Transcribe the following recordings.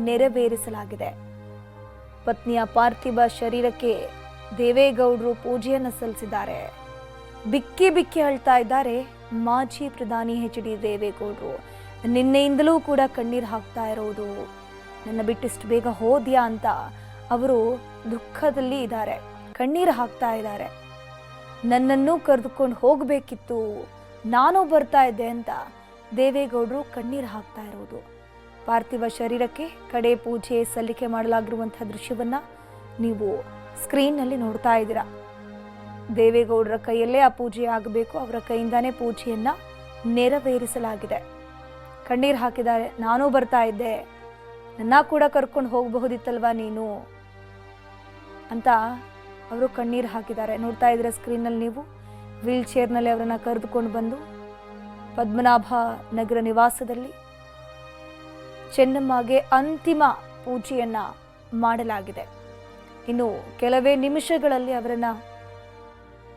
ನೆರವೇರಿಸಲಾಗಿದೆ. ಪತ್ನಿಯ ಪಾರ್ಥಿವ ಶರೀರಕ್ಕೆ ದೇವೇಗೌಡರು ಪೂಜೆಯನ್ನು ಸಲ್ಲಿಸಿದ್ದಾರೆ. ಬಿಕ್ಕಿ ಬಿಕ್ಕಿ ಅಳ್ತಾ ಇದ್ದಾರೆ ಮಾಜಿ ಪ್ರಧಾನಿ ಎಚ್.ಡಿ. ದೇವೇಗೌಡರು. ನಿನ್ನೆಯಿಂದಲೂ ಕೂಡ ಕಣ್ಣೀರು ಹಾಕ್ತಾ ಇರೋದು, ನನ್ನ ಬಿಟ್ಟಿಷ್ಟು ಬೇಗ ಹೋದ್ಯಾ ಅಂತ ಅವರು ದುಃಖದಲ್ಲಿ ಇದ್ದಾರೆ, ಕಣ್ಣೀರು ಹಾಕ್ತಾ ಇದ್ದಾರೆ. ನನ್ನನ್ನು ಕರೆದುಕೊಂಡು ಹೋಗಬೇಕಿತ್ತು, ನಾನು ಬರ್ತಾ ಇದ್ದೆ ಅಂತ ದೇವೇಗೌಡರು ಕಣ್ಣೀರು ಹಾಕ್ತಾ ಇರೋದು. ಪಾರ್ಥಿವ ಶರೀರಕ್ಕೆ ಕಡೆ ಪೂಜೆ ಸಲ್ಲಿಕೆ ಮಾಡಲಾಗಿರುವಂತಹ ದೃಶ್ಯವನ್ನ ನೀವು ಸ್ಕ್ರೀನ್ನಲ್ಲಿ ನೋಡ್ತಾ ಇದ್ದೀರಾ. ದೇವೇಗೌಡರ ಕೈಯಲ್ಲೇ ಆ ಪೂಜೆ ಆಗಬೇಕು, ಅವರ ಕೈಯಿಂದಾನೇ ಪೂಜೆಯನ್ನ ನೆರವೇರಿಸಲಾಗಿದೆ. ಕಣ್ಣೀರು ಹಾಕಿದ್ದಾರೆ, ನಾನೂ ಬರ್ತಾ ಇದ್ದೆ, ನನ್ನ ಕೂಡ ಕರ್ಕೊಂಡು ಹೋಗಬಹುದಿತ್ತಲ್ವಾ ನೀನು ಅಂತ ಅವರು ಕಣ್ಣೀರು ಹಾಕಿದ್ದಾರೆ. ನೋಡ್ತಾ ಇದ್ರೆ ಸ್ಕ್ರೀನ್ನಲ್ಲಿ ನೀವು ವೀಲ್ ಚೇರ್ನಲ್ಲಿ ಅವರನ್ನು ಕರೆದುಕೊಂಡು ಬಂದು ಪದ್ಮನಾಭ ನಗರ ನಿವಾಸದಲ್ಲಿ ಚೆನ್ನಮ್ಮಗೆ ಅಂತಿಮ ಪೂಜೆಯನ್ನ ಮಾಡಲಾಗಿದೆ. ಇನ್ನು ಕೆಲವೇ ನಿಮಿಷಗಳಲ್ಲಿ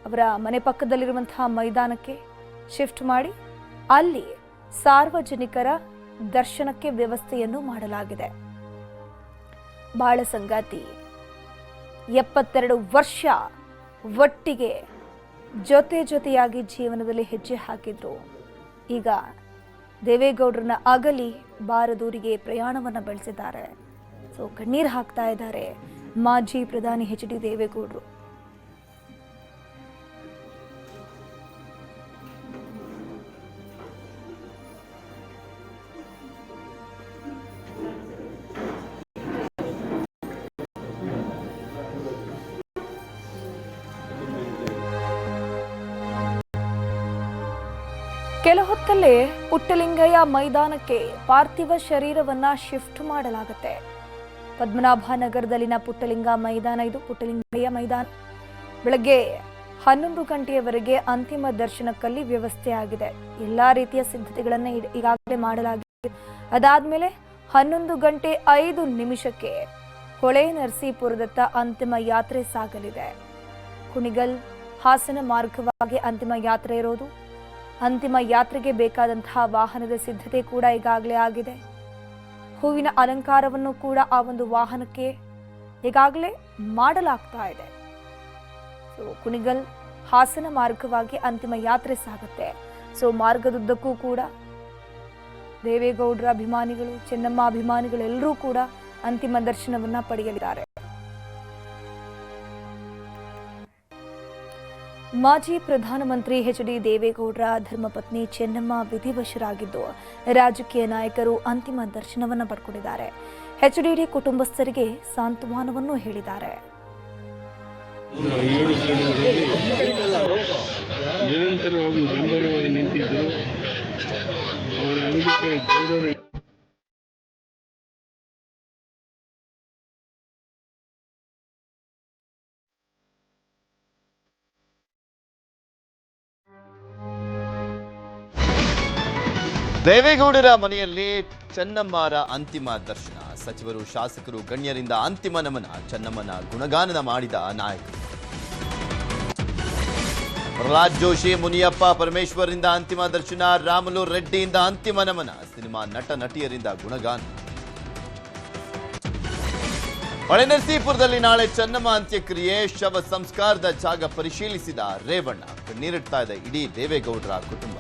ಅವರ ಮನೆ ಪಕ್ಕದಲ್ಲಿರುವಂತಹ ಮೈದಾನಕ್ಕೆ ಶಿಫ್ಟ್ ಮಾಡಿ ಅಲ್ಲಿ ಸಾರ್ವಜನಿಕರ ದರ್ಶನಕ್ಕೆ ವ್ಯವಸ್ಥೆಯನ್ನು ಮಾಡಲಾಗಿದೆ. ಬಾಳ ಸಂಗಾತಿ 72 ವರ್ಷ ಒಟ್ಟಿಗೆ ಜೊತೆಯಾಗಿ ಜೀವನದಲ್ಲಿ ಹೆಜ್ಜೆ ಹಾಕಿದ್ರು. ಈಗ ದೇವೇಗೌಡರನ್ನ ಅಗಲಿ ಬಾರದೂರಿಗೆ ಪ್ರಯಾಣವನ್ನ ಬೆಳೆಸಿದ್ದಾರೆ. ಸೊ ಕಣ್ಣೀರು ಹಾಕ್ತಾ ಇದ್ದಾರೆ ಮಾಜಿ ಪ್ರಧಾನಿ ಎಚ್.ಡಿ. ದೇವೇಗೌಡರು. ಕೆಲ ಹೊತ್ತಲ್ಲೇ ಪುಟ್ಟಲಿಂಗಯ್ಯ ಮೈದಾನಕ್ಕೆ ಪಾರ್ಥಿವ ಶರೀರವನ್ನ ಶಿಫ್ಟ್ ಮಾಡಲಾಗುತ್ತೆ. ಪದ್ಮನಾಭ ನಗರದಲ್ಲಿನ ಪುಟ್ಟಲಿಂಗ ಮೈದಾನ ಇದು. ಪುಟ್ಟಲಿಂಗಯ್ಯ ಮೈದಾನ ಬೆಳಗ್ಗೆ 11 ಗಂಟೆಯವರೆಗೆ ಅಂತಿಮ ದರ್ಶನಕ್ಕಲ್ಲಿ ವ್ಯವಸ್ಥೆ ಆಗಿದೆ. ಎಲ್ಲಾ ರೀತಿಯ ಸಿದ್ಧತೆಗಳನ್ನು ಈಗಾಗಲೇ ಮಾಡಲಾಗಿದೆ. ಅದಾದ್ಮೇಲೆ 11 ಗಂಟೆ 5 ನಿಮಿಷಕ್ಕೆ ಹೊಳೆ ನರಸೀಪುರದತ್ತ ಅಂತಿಮ ಯಾತ್ರೆ ಸಾಗಲಿದೆ. ಕುಣಿಗಲ್ ಹಾಸನ ಮಾರ್ಗವಾಗಿ ಅಂತಿಮ ಯಾತ್ರೆ ಇರೋದು. ಅಂತಿಮ ಯಾತ್ರೆಗೆ ಬೇಕಾದಂತಹ ವಾಹನದ ಸಿದ್ಧತೆ ಕೂಡ ಈಗಾಗಲೇ ಆಗಿದೆ. ಹೂವಿನ ಅಲಂಕಾರವನ್ನು ಕೂಡ ಆ ಒಂದು ವಾಹನಕ್ಕೆ ಈಗಾಗಲೇ ಮಾಡಲಾಗ್ತಾ ಇದೆ. ಸೊ ಕುಣಿಗಲ್ ಹಾಸನ ಮಾರ್ಗವಾಗಿ ಅಂತಿಮ ಯಾತ್ರೆ ಸಾಗುತ್ತೆ. ಸೊ ಮಾರ್ಗದುದ್ದಕ್ಕೂ ಕೂಡ ದೇವೇಗೌಡರ ಅಭಿಮಾನಿಗಳು, ಚೆನ್ನಮ್ಮ ಅಭಿಮಾನಿಗಳು ಎಲ್ಲರೂ ಕೂಡ ಅಂತಿಮ ದರ್ಶನವನ್ನ ಪಡೆಯಲಿದ್ದಾರೆ. ಮಾಜಿ ಪ್ರಧಾನಮಂತ್ರಿ ಎಚ್.ಡಿ. ದೇವೇಗೌಡರ ಧರ್ಮಪತ್ನಿ ಚೆನ್ನಮ್ಮ ವಿಧಿವಶರಾಗಿದ್ದು ರಾಜಕೀಯ ನಾಯಕರು ಅಂತಿಮ ದರ್ಶನವನ್ನು ಪಡ್ಕೊಂಡಿದ್ದಾರೆ. ಎಚ್.ಡಿ. ಕುಟುಂಬಸ್ಥರಿಗೆ ಸಾಂತ್ವನವನ್ನು ಹೇಳಿದ್ದಾರೆ. ನಿರಂತರವಾಗಿ ಬೆಂಬಲವಾಗಿ ನಿಂತಿದ್ದು ಅವರ ನಂಬಿಕೆ ದೇವೇಗೌಡರ ಮನೆಯಲ್ಲಿ ಚೆನ್ನಮ್ಮರ ಅಂತಿಮ ದರ್ಶನ. ಸಚಿವರು, ಶಾಸಕರು, ಗಣ್ಯರಿಂದ ಅಂತಿಮ ನಮನ. ಚೆನ್ನಮ್ಮನ ಗುಣಗಾನ ಮಾಡಿದ ನಾಯಕರು. ಪ್ರಹ್ಲಾದ್ ಜೋಶಿ, ಮುನಿಯಪ್ಪ, ಪರಮೇಶ್ವರಿಂದ ಅಂತಿಮ ದರ್ಶನ. ರಾಮುಲು ರೆಡ್ಡಿಯಿಂದ ಅಂತಿಮ ನಮನ. ಸಿನಿಮಾ ನಟ ನಟಿಯರಿಂದ ಗುಣಗಾನ. ಹೊಳೆನರಸೀಪುರದಲ್ಲಿ ನಾಳೆ ಚೆನ್ನಮ್ಮ ಅಂತ್ಯಕ್ರಿಯೆ. ಶವ ಸಂಸ್ಕಾರದ ಜಾಗ ಪರಿಶೀಲಿಸಿದ ರೇವಣ್ಣ. ಕಣ್ಣೀರಿಡ್ತಾ ಇದೆ ಇಡೀ ದೇವೇಗೌಡರ ಕುಟುಂಬ.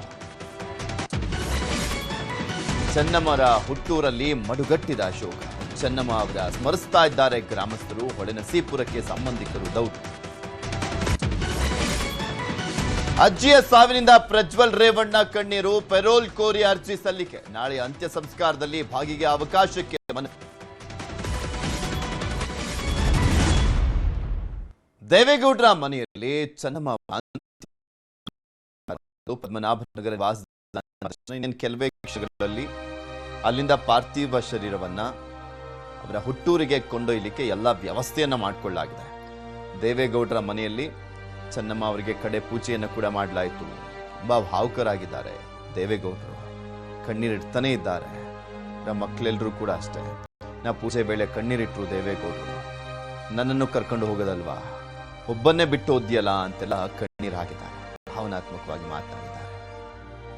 ಚೆನ್ನಮ್ಮರ ಹುಟ್ಟೂರಲ್ಲಿ ಮಡುಗಟ್ಟಿದ ಶೋಕ. ಚೆನ್ನಮ್ಮ ಅವರ ಸ್ಮರಿಸ್ತಾ ಇದ್ದಾರೆ ಗ್ರಾಮಸ್ಥರು. ಹೊಳೆನರಸೀಪುರಕ್ಕೆ ಸಂಬಂಧಿಕರು ದೌಡು. ಅಜ್ಜಿಯ ಸಾವಿನಿಂದ ಪ್ರಜ್ವಲ್ ರೇವಣ್ಣ ಕಣ್ಣೀರು. ಪೆರೋಲ್ ಕೋರಿ ಅರ್ಜಿ ಸಲ್ಲಿಕೆ. ನಾಳೆ ಅಂತ್ಯ ಸಂಸ್ಕಾರದಲ್ಲಿ ಭಾಗಿಗೆ ಅವಕಾಶಕ್ಕೆ ಮನವಿ. ದೇವೇಗೌಡರ ಮನೆಯಲ್ಲಿ ಚೆನ್ನಮ್ಮ ಪದ್ಮನಾಭನಗರ ಕೆಲವೇ ಕ್ಷಣಗಳಲ್ಲಿ ಅಲ್ಲಿಂದ ಪಾರ್ಥಿವ ಶರೀರವನ್ನ ಅವರ ಹುಟ್ಟೂರಿಗೆ ಕೊಂಡೊಯ್ಯಲಿಕ್ಕೆ ಎಲ್ಲ ವ್ಯವಸ್ಥೆಯನ್ನ ಮಾಡಿಕೊಳ್ಳಲಾಗಿದೆ. ದೇವೇಗೌಡರ ಮನೆಯಲ್ಲಿ ಚೆನ್ನಮ್ಮ ಅವರಿಗೆ ಕಡೆ ಪೂಜೆಯನ್ನು ಕೂಡ ಮಾಡಲಾಯಿತು. ತುಂಬಾ ಭಾವುಕರಾಗಿದ್ದಾರೆ ದೇವೇಗೌಡರು. ಕಣ್ಣೀರಿಡ್ತಾನೆ ಇದ್ದಾರೆ. ನಮ್ಮ ಮಕ್ಕಳೆಲ್ಲರೂ ಕೂಡ ಅಷ್ಟೇ. ನಾ ಪೂಜೆ ವೇಳೆ ಕಣ್ಣೀರಿಟ್ರು ದೇವೇಗೌಡರು. ನನ್ನನ್ನು ಕರ್ಕೊಂಡು ಹೋಗೋದಲ್ವಾ, ಒಬ್ಬನ್ನೇ ಬಿಟ್ಟು ಹೋದ್ಯಲ್ಲ ಅಂತೆಲ್ಲ ಕಣ್ಣೀರು ಹಾಕಿದ್ದಾರೆ. ಭಾವನಾತ್ಮಕವಾಗಿ ಮಾತನಾಡಿದ್ದಾರೆ.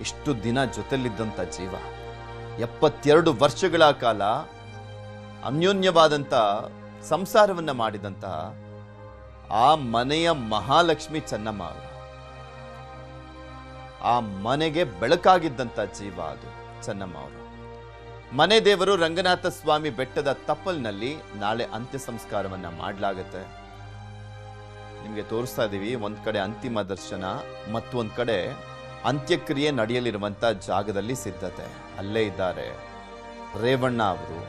ಇಷ್ಟು ದಿನ ಜೊತೆಲಿದ್ದಂಥ ಜೀವ 72 ವರ್ಷಗಳ ಕಾಲ ಅನ್ಯೋನ್ಯವಾದಂಥ ಸಂಸಾರವನ್ನ ಮಾಡಿದಂತಹ ಆ ಮನೆಯ ಮಹಾಲಕ್ಷ್ಮಿ ಚೆನ್ನಮ್ಮ ಅವರು, ಆ ಮನೆಗೆ ಬೆಳಕಾಗಿದ್ದಂಥ ಜೀವ ಅದು ಚೆನ್ನಮ್ಮ ಅವರು. ಮನೆ ದೇವರು ರಂಗನಾಥ ಸ್ವಾಮಿ ಬೆಟ್ಟದ ತಪ್ಪಲ್ನಲ್ಲಿ ನಾಳೆ ಅಂತ್ಯ ಸಂಸ್ಕಾರವನ್ನ ಮಾಡಲಾಗತ್ತೆ. ನಿಮಗೆ ತೋರಿಸ್ತಾ ಇದ್ದೀವಿ, ಒಂದ್ ಕಡೆ ಅಂತಿಮ ದರ್ಶನ ಮತ್ತು ಒಂದ್ ಕಡೆ ಅಂತ್ಯಕ್ರಿಯೆ ನಡೆಯಲಿರುವಂತ ಜಾಗದಲ್ಲಿ ಸಿದ್ಧತೆ. ಅಲ್ಲೇ ಇದ್ದಾರೆ ರೇವಣ್ಣ ಅವರು.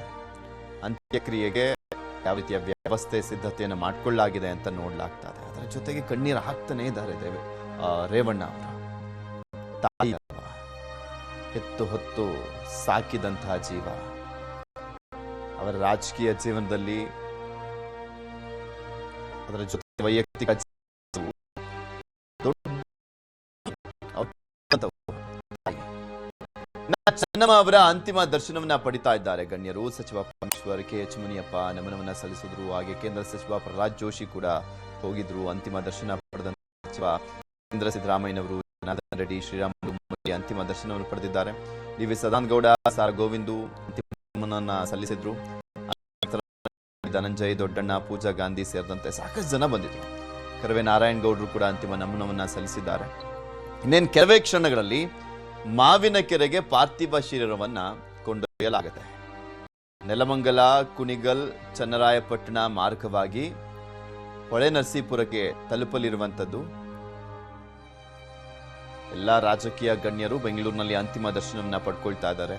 ಅಂತ್ಯಕ್ರಿಯೆಗೆ ಯಾವ ರೀತಿಯ ವ್ಯವಸ್ಥೆ ಸಿದ್ಧತೆಯನ್ನು ಮಾಡಿಕೊಳ್ಳಲಾಗಿದೆ ಅಂತ ನೋಡ್ಲಾಗ್ತಾ ಇದೆ. ಅದರ ಜೊತೆಗೆ ಕಣ್ಣೀರು ಹಾಕ್ತಾನೆ ಇದ್ದಾರೆ ರೇವಣ್ಣ ಅವರು. ತಾಯಿ ಹೆತ್ತು ಹೊತ್ತು ಸಾಕಿದಂತಹ ಜೀವ, ಅವರ ರಾಜಕೀಯ ಜೀವನದಲ್ಲಿ ಅದರ ಜೊತೆ ವೈಯಕ್ತಿಕ ಚೆನ್ನಮ್ಮ ಅವರ ಅಂತಿಮ ದರ್ಶನವನ್ನ ಪಡಿತಾ ಇದ್ದಾರೆ ಗಣ್ಯರು. ಸಚಿವ ಪರಮೇಶ್ವರ್, KH ಮುನಿಯಪ್ಪ ನಮನವನ್ನ ಸಲ್ಲಿಸಿದ್ರು. ಹಾಗೆ ಕೇಂದ್ರ ಸಚಿವ ಪ್ರಹ್ಲಾದ್ ಜೋಶಿ ಕೂಡ ಹೋಗಿದ್ರು. ಅಂತಿಮ ದರ್ಶನ ಪಡೆದ ಸಚಿವ ಕೇಂದ್ರ ಸಿದ್ದರಾಮಯ್ಯನವರು, ಜನಾರ್ದನ್ ರೆಡ್ಡಿ, ಶ್ರೀರಾಮುಲು ಅಂತಿಮ ದರ್ಶನವನ್ನು ಪಡೆದಿದ್ದಾರೆ. DV ಸದಾನಗೌಡ, ಸಾರ್ ಗೋವಿಂದು ಅಂತಿಮವನ್ನ ಸಲ್ಲಿಸಿದ್ರು. ಧನಂಜಯ್, ದೊಡ್ಡಣ್ಣ, ಪೂಜಾ ಗಾಂಧಿ ಸೇರಿದಂತೆ ಸಾಕಷ್ಟು ಜನ ಬಂದಿದ್ರು. ಕರವೇ ನಾರಾಯಣಗೌಡರು ಕೂಡ ಅಂತಿಮ ನಮನವನ್ನ ಸಲ್ಲಿಸಿದ್ದಾರೆ. ಇನ್ನೇನು ಕೆಲವೇ ಕ್ಷಣಗಳಲ್ಲಿ ಮಾವಿನ ಕೆರೆಗೆ ಪಾರ್ಥಿವ ಶರೀರವನ್ನ ಕೊಂಡೊಯ್ಯಲಾಗುತ್ತೆ. ನೆಲಮಂಗಲ, ಕುಣಿಗಲ್, ಚನ್ನರಾಯಪಟ್ಟಣ ಮಾರ್ಗವಾಗಿ ಹೊಳೆನರಸೀಪುರಕ್ಕೆ ತಲುಪಲಿರುವಂಥದ್ದು. ಎಲ್ಲ ರಾಜಕೀಯ ಗಣ್ಯರು ಬೆಂಗಳೂರಿನಲ್ಲಿ ಅಂತಿಮ ದರ್ಶನವನ್ನ ಪಡ್ಕೊಳ್ತಾ ಇದ್ದಾರೆ.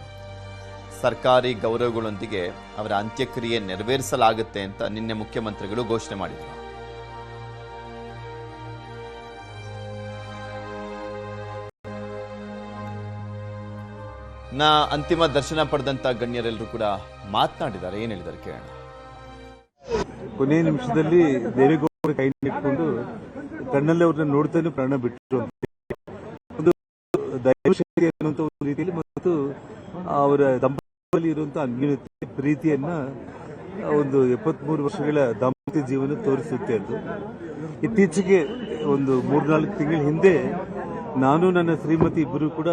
ಸರ್ಕಾರಿ ಗೌರವಗಳೊಂದಿಗೆ ಅವರ ಅಂತ್ಯಕ್ರಿಯೆ ನೆರವೇರಿಸಲಾಗುತ್ತೆ ಅಂತ ನಿನ್ನೆ ಮುಖ್ಯಮಂತ್ರಿಗಳು ಘೋಷಣೆ ಮಾಡಿದರು. ಅಂತಿಮ ದರ್ಶನ ಪಡೆದಂತ ಗಣ್ಯರೆಲ್ಲರೂ ಕೂಡ ಮಾತನಾಡಿದ್ದಾರೆ. ಏನ್ ಹೇಳಿದ್ದಾರೆ ಕೇಳೋಣ. ಕೊನೆಯ ನಿಮಿಷದಲ್ಲಿ ದೇವೇಗೌಡರ ಕೈ ಇಟ್ಕೊಂಡು ಕಣ್ಣಲ್ಲಿ ಅವ್ರನ್ನ ನೋಡ್ತಾನೆ ಪ್ರಾಣ ಬಿಟ್ಟರು. ಒಂದು ದೈವಶಕ್ತಿ ಅನ್ನುವಂಥ ಒಂದು ರೀತಿಯಲ್ಲಿ ಮತ್ತು ಅವರ ದಂಪತಿಯಲ್ಲಿ ಇರುವಂತಹ ಅನ್ಯೋನ್ಯತೆ, ಪ್ರೀತಿಯನ್ನ ಒಂದು 73 ವರ್ಷಗಳ ದಾಂಪತ್ಯ ಜೀವನ ತೋರಿಸುತ್ತೆ. ಅದು ಇತ್ತೀಚೆಗೆ ಒಂದು 3-4 ತಿಂಗಳ ಹಿಂದೆ ನಾನು ನನ್ನ ಶ್ರೀಮತಿ ಇಬ್ಬರು ಕೂಡ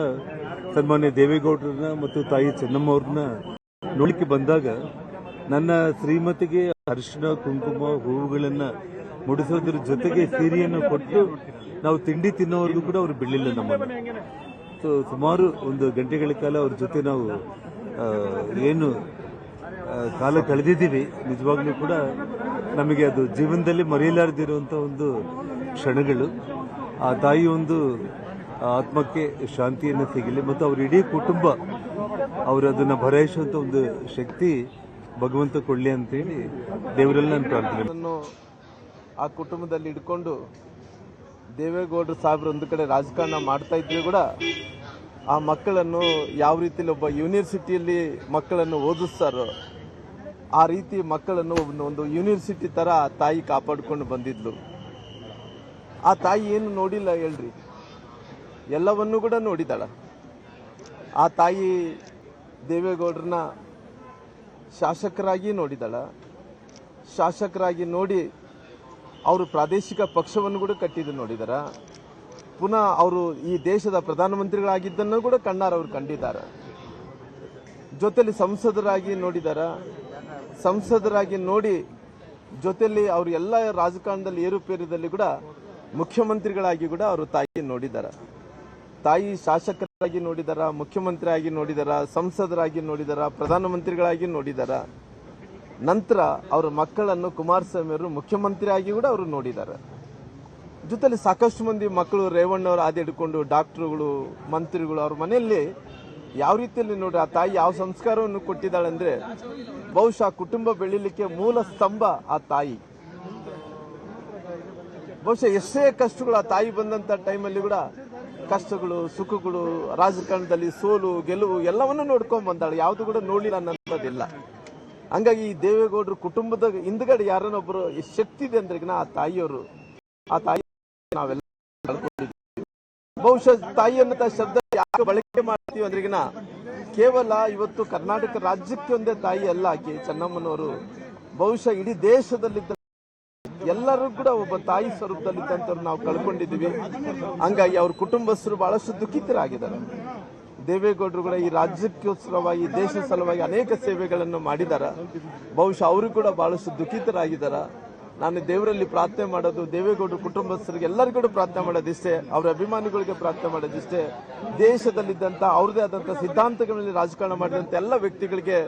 ಸನ್ಮಾನ್ಯ ದೇವೇಗೌಡರನ್ನ ಮತ್ತು ತಾಯಿ ಚೆನ್ನಮ್ಮ ಅವ್ರನ್ನ ನೋಡಲಿಕ್ಕೆ ಬಂದಾಗ ನನ್ನ ಶ್ರೀಮತಿಗೆ ಅರಿಶಿಣ, ಕುಂಕುಮ, ಹೂವುಗಳನ್ನ ಮುಡಿಸೋದ್ರ ಜೊತೆಗೆ ಸೀರೆಯನ್ನು ಕೊಟ್ಟು ನಾವು ತಿಂಡಿ ತಿನ್ನೋವರೆಗೂ ಕೂಡ ಅವರು ಬಿಡಲಿಲ್ಲ ನಮ್ಮನ್ನು. ಸೊ ಸುಮಾರು 1 ಗಂಟೆಗಳ ಕಾಲ ಅವ್ರ ಜೊತೆ ನಾವು ಏನು ಕಾಲ ಕಳೆದಿದ್ದೀವಿ. ನಿಜವಾಗ್ಲೂ ಕೂಡ ನಮಗೆ ಅದು ಜೀವನದಲ್ಲಿ ಮರೆಯಲಾರದಿರುವಂಥ ಒಂದು ಕ್ಷಣಗಳು. ಆ ತಾಯಿ ಒಂದು ಆತ್ಮಕ್ಕೆ ಶಾಂತಿಯನ್ನು ಸಿಗಲಿ ಮತ್ತು ಅವ್ರ ಇಡೀ ಕುಟುಂಬ ಅವರು ಅದನ್ನು ಭರವಹಿಸುವಂಥ ಒಂದು ಶಕ್ತಿ ಭಗವಂತ ಕೊಡಲಿ ಅಂತೇಳಿ ದೇವರಲ್ಲಿ ನಾನು ಪ್ರಾರ್ಥನೆ. ಆ ಕುಟುಂಬದಲ್ಲಿ ಇಟ್ಕೊಂಡು ದೇವೇಗೌಡರು ಸಾಹೇಬ್ರು ಒಂದು ಕಡೆ ರಾಜಕಾರಣ ಮಾಡ್ತಾ ಇದ್ರು ಕೂಡ ಆ ಮಕ್ಕಳನ್ನು ಯಾವ ರೀತಿಯಲ್ಲಿ ಒಬ್ಬ ಯೂನಿವರ್ಸಿಟಿಯಲ್ಲಿ ಮಕ್ಕಳನ್ನು ಓದಿಸ್ತಾರೋ ಆ ರೀತಿ ಮಕ್ಕಳನ್ನು ಒಂದು ಯೂನಿವರ್ಸಿಟಿ ತರ ಆ ತಾಯಿ ಕಾಪಾಡಿಕೊಂಡು ಬಂದಿದ್ಲು. ಆ ತಾಯಿ ಏನು ನೋಡಿಲ್ಲ ಹೇಳ್ರಿ, ಎಲ್ಲವನ್ನೂ ಕೂಡ ನೋಡಿದಾಳ. ಆ ತಾಯಿ ದೇವೇಗೌಡರನ್ನ ಶಾಸಕರಾಗಿ ನೋಡಿದಾಳ. ಶಾಸಕರಾಗಿ ನೋಡಿ ಅವರು ಪ್ರಾದೇಶಿಕ ಪಕ್ಷವನ್ನು ಕೂಡ ಕಟ್ಟಿದ್ದು ನೋಡಿದಾರ. ಪುನಃ ಅವರು ಈ ದೇಶದ ಪ್ರಧಾನಮಂತ್ರಿಗಳಾಗಿದ್ದನ್ನು ಕೂಡ ಕಣ್ಣಾರವ್ರು ಕಂಡಿದ್ದಾರೆ. ಜೊತೆಲಿ ಸಂಸದರಾಗಿ ನೋಡಿದಾರ. ಸಂಸದರಾಗಿ ನೋಡಿ ಜೊತೆಲಿ ಅವರು ಎಲ್ಲ ರಾಜಕಾರಣದಲ್ಲಿ ಏರುಪೇರದಲ್ಲಿ ಕೂಡ ಮುಖ್ಯಮಂತ್ರಿಗಳಾಗಿ ಕೂಡ ಅವರು ತಾಯಿ ನೋಡಿದಾರ. ತಾಯಿ ಶಾಸಕರಾಗಿ ನೋಡಿದಾರ, ಮುಖ್ಯಮಂತ್ರಿ ಆಗಿ ನೋಡಿದಾರ, ಸಂಸದರಾಗಿ ನೋಡಿದಾರ, ಪ್ರಧಾನಮಂತ್ರಿಗಳಾಗಿ ನೋಡಿದಾರ. ನಂತರ ಅವರ ಮಕ್ಕಳನ್ನು ಕುಮಾರಸ್ವಾಮಿ ಅವರು ಮುಖ್ಯಮಂತ್ರಿ ಆಗಿ ಕೂಡ ಅವರು ನೋಡಿದ್ದಾರೆ. ಜೊತೆಲಿ ಸಾಕಷ್ಟು ಮಂದಿ ಮಕ್ಕಳು ರೇವಣ್ಣವರು ಆದಿ ಹಿಡ್ಕೊಂಡು ಡಾಕ್ಟರ್ಗಳು, ಮಂತ್ರಿಗಳು ಅವ್ರ ಮನೆಯಲ್ಲಿ ಯಾವ ರೀತಿಯಲ್ಲಿ ನೋಡಿ ಆ ತಾಯಿ ಯಾವ ಸಂಸ್ಕಾರವನ್ನು ಕೊಟ್ಟಿದ್ದಾಳೆ ಅಂದ್ರೆ ಬಹುಶಃ ಕುಟುಂಬ ಬೆಳೀಲಿಕ್ಕೆ ಮೂಲ ಸ್ತಂಭ ಆ ತಾಯಿ. ಬಹುಶಃ ಎಷ್ಟೇ ಕಷ್ಟಗಳು ಆ ತಾಯಿ ಬಂದಂತ ಟೈಮಲ್ಲಿ ಕೂಡ ಕಷ್ಟಗಳು, ಸುಖಗಳು, ರಾಜಕಾರಣದಲ್ಲಿ ಸೋಲು, ಗೆಲುವು ಎಲ್ಲವನ್ನೂ ನೋಡ್ಕೊಂಡ್ ಬಂದಾಳೆ. ಯಾವುದು ಕೂಡ ನೋಡಲಿಲ್ಲ ಅನ್ನೋದಿಲ್ಲ. ಹಂಗಾಗಿ ಈ ದೇವೇಗೌಡರು ಕುಟುಂಬದ ಹಿಂದ್ಗಡೆ ಯಾರನ್ನೊಬ್ಬರು ಶಕ್ತಿ ಇದೆ ಅಂದ್ರೆ ಆ ತಾಯಿಯವರು, ಆ ತಾಯಿ ನಾವೆಲ್ಲ ಕಳ್ಕೊಂಡಿದ್ದೀವಿ. ಬಹುಶಃ ತಾಯಿ ಅನ್ನೋ ಶಬ್ದ ಯಾಕೆ ಬಳಕೆ ಮಾಡ್ತೀವಿ ಅಂದ್ರಿಗಿನ ಕೇವಲ ಇವತ್ತು ಕರ್ನಾಟಕ ರಾಜ್ಯಕ್ಕೆ ಒಂದೇ ತಾಯಿ ಅಲ್ಲ ಆಕೆ ಚೆನ್ನಮ್ಮನವರು. ಬಹುಶಃ ಇಡೀ ದೇಶದಲ್ಲಿದ್ದ ಎಲ್ಲರೂ ಕೂಡ ಒಬ್ಬ ತಾಯಿ ಸ್ವರೂಪದಲ್ಲಿದ್ದಂಥವ್ರು ನಾವು ಕಳ್ಕೊಂಡಿದ್ದೀವಿ. ಹಂಗಾಗಿ ಅವ್ರ ಕುಟುಂಬಸ್ಥರು ಬಹಳಷ್ಟು ದುಃಖಿತರಾಗಿದ್ದಾರೆ. ದೇವೇಗೌಡರು ಕೂಡ ಈ ರಾಜ್ಯಕ್ಕೋಸ್ಕರವಾಗಿ ಈ ದೇಶದ ಸಲುವಾಗಿ ಅನೇಕ ಸೇವೆಗಳನ್ನು ಮಾಡಿದ್ದಾರೆ. ಬಹುಶಃ ಅವರು ಕೂಡ ಬಹಳಷ್ಟು ದುಃಖಿತರಾಗಿದ್ದಾರೆ. ನಾನು ದೇವರಲ್ಲಿ ಪ್ರಾರ್ಥನೆ ಮಾಡೋದು, ದೇವೇಗೌಡರ ಕುಟುಂಬಸ್ಥರಿಗೆ ಎಲ್ಲರಿಗೂ ಕೂಡ ಪ್ರಾರ್ಥನೆ ಮಾಡೋದಿಷ್ಟೇ, ಅವರ ಅಭಿಮಾನಿಗಳಿಗೆ ಪ್ರಾರ್ಥನೆ ಮಾಡೋದಿಷ್ಟೇ, ದೇಶದಲ್ಲಿದ್ದಂಥ ಅವ್ರದೇ ಆದಂಥ ಸಿದ್ಧಾಂತಗಳಲ್ಲಿ ರಾಜಕಾರಣ ಮಾಡಿದಂಥ ಎಲ್ಲ ವ್ಯಕ್ತಿಗಳಿಗೆ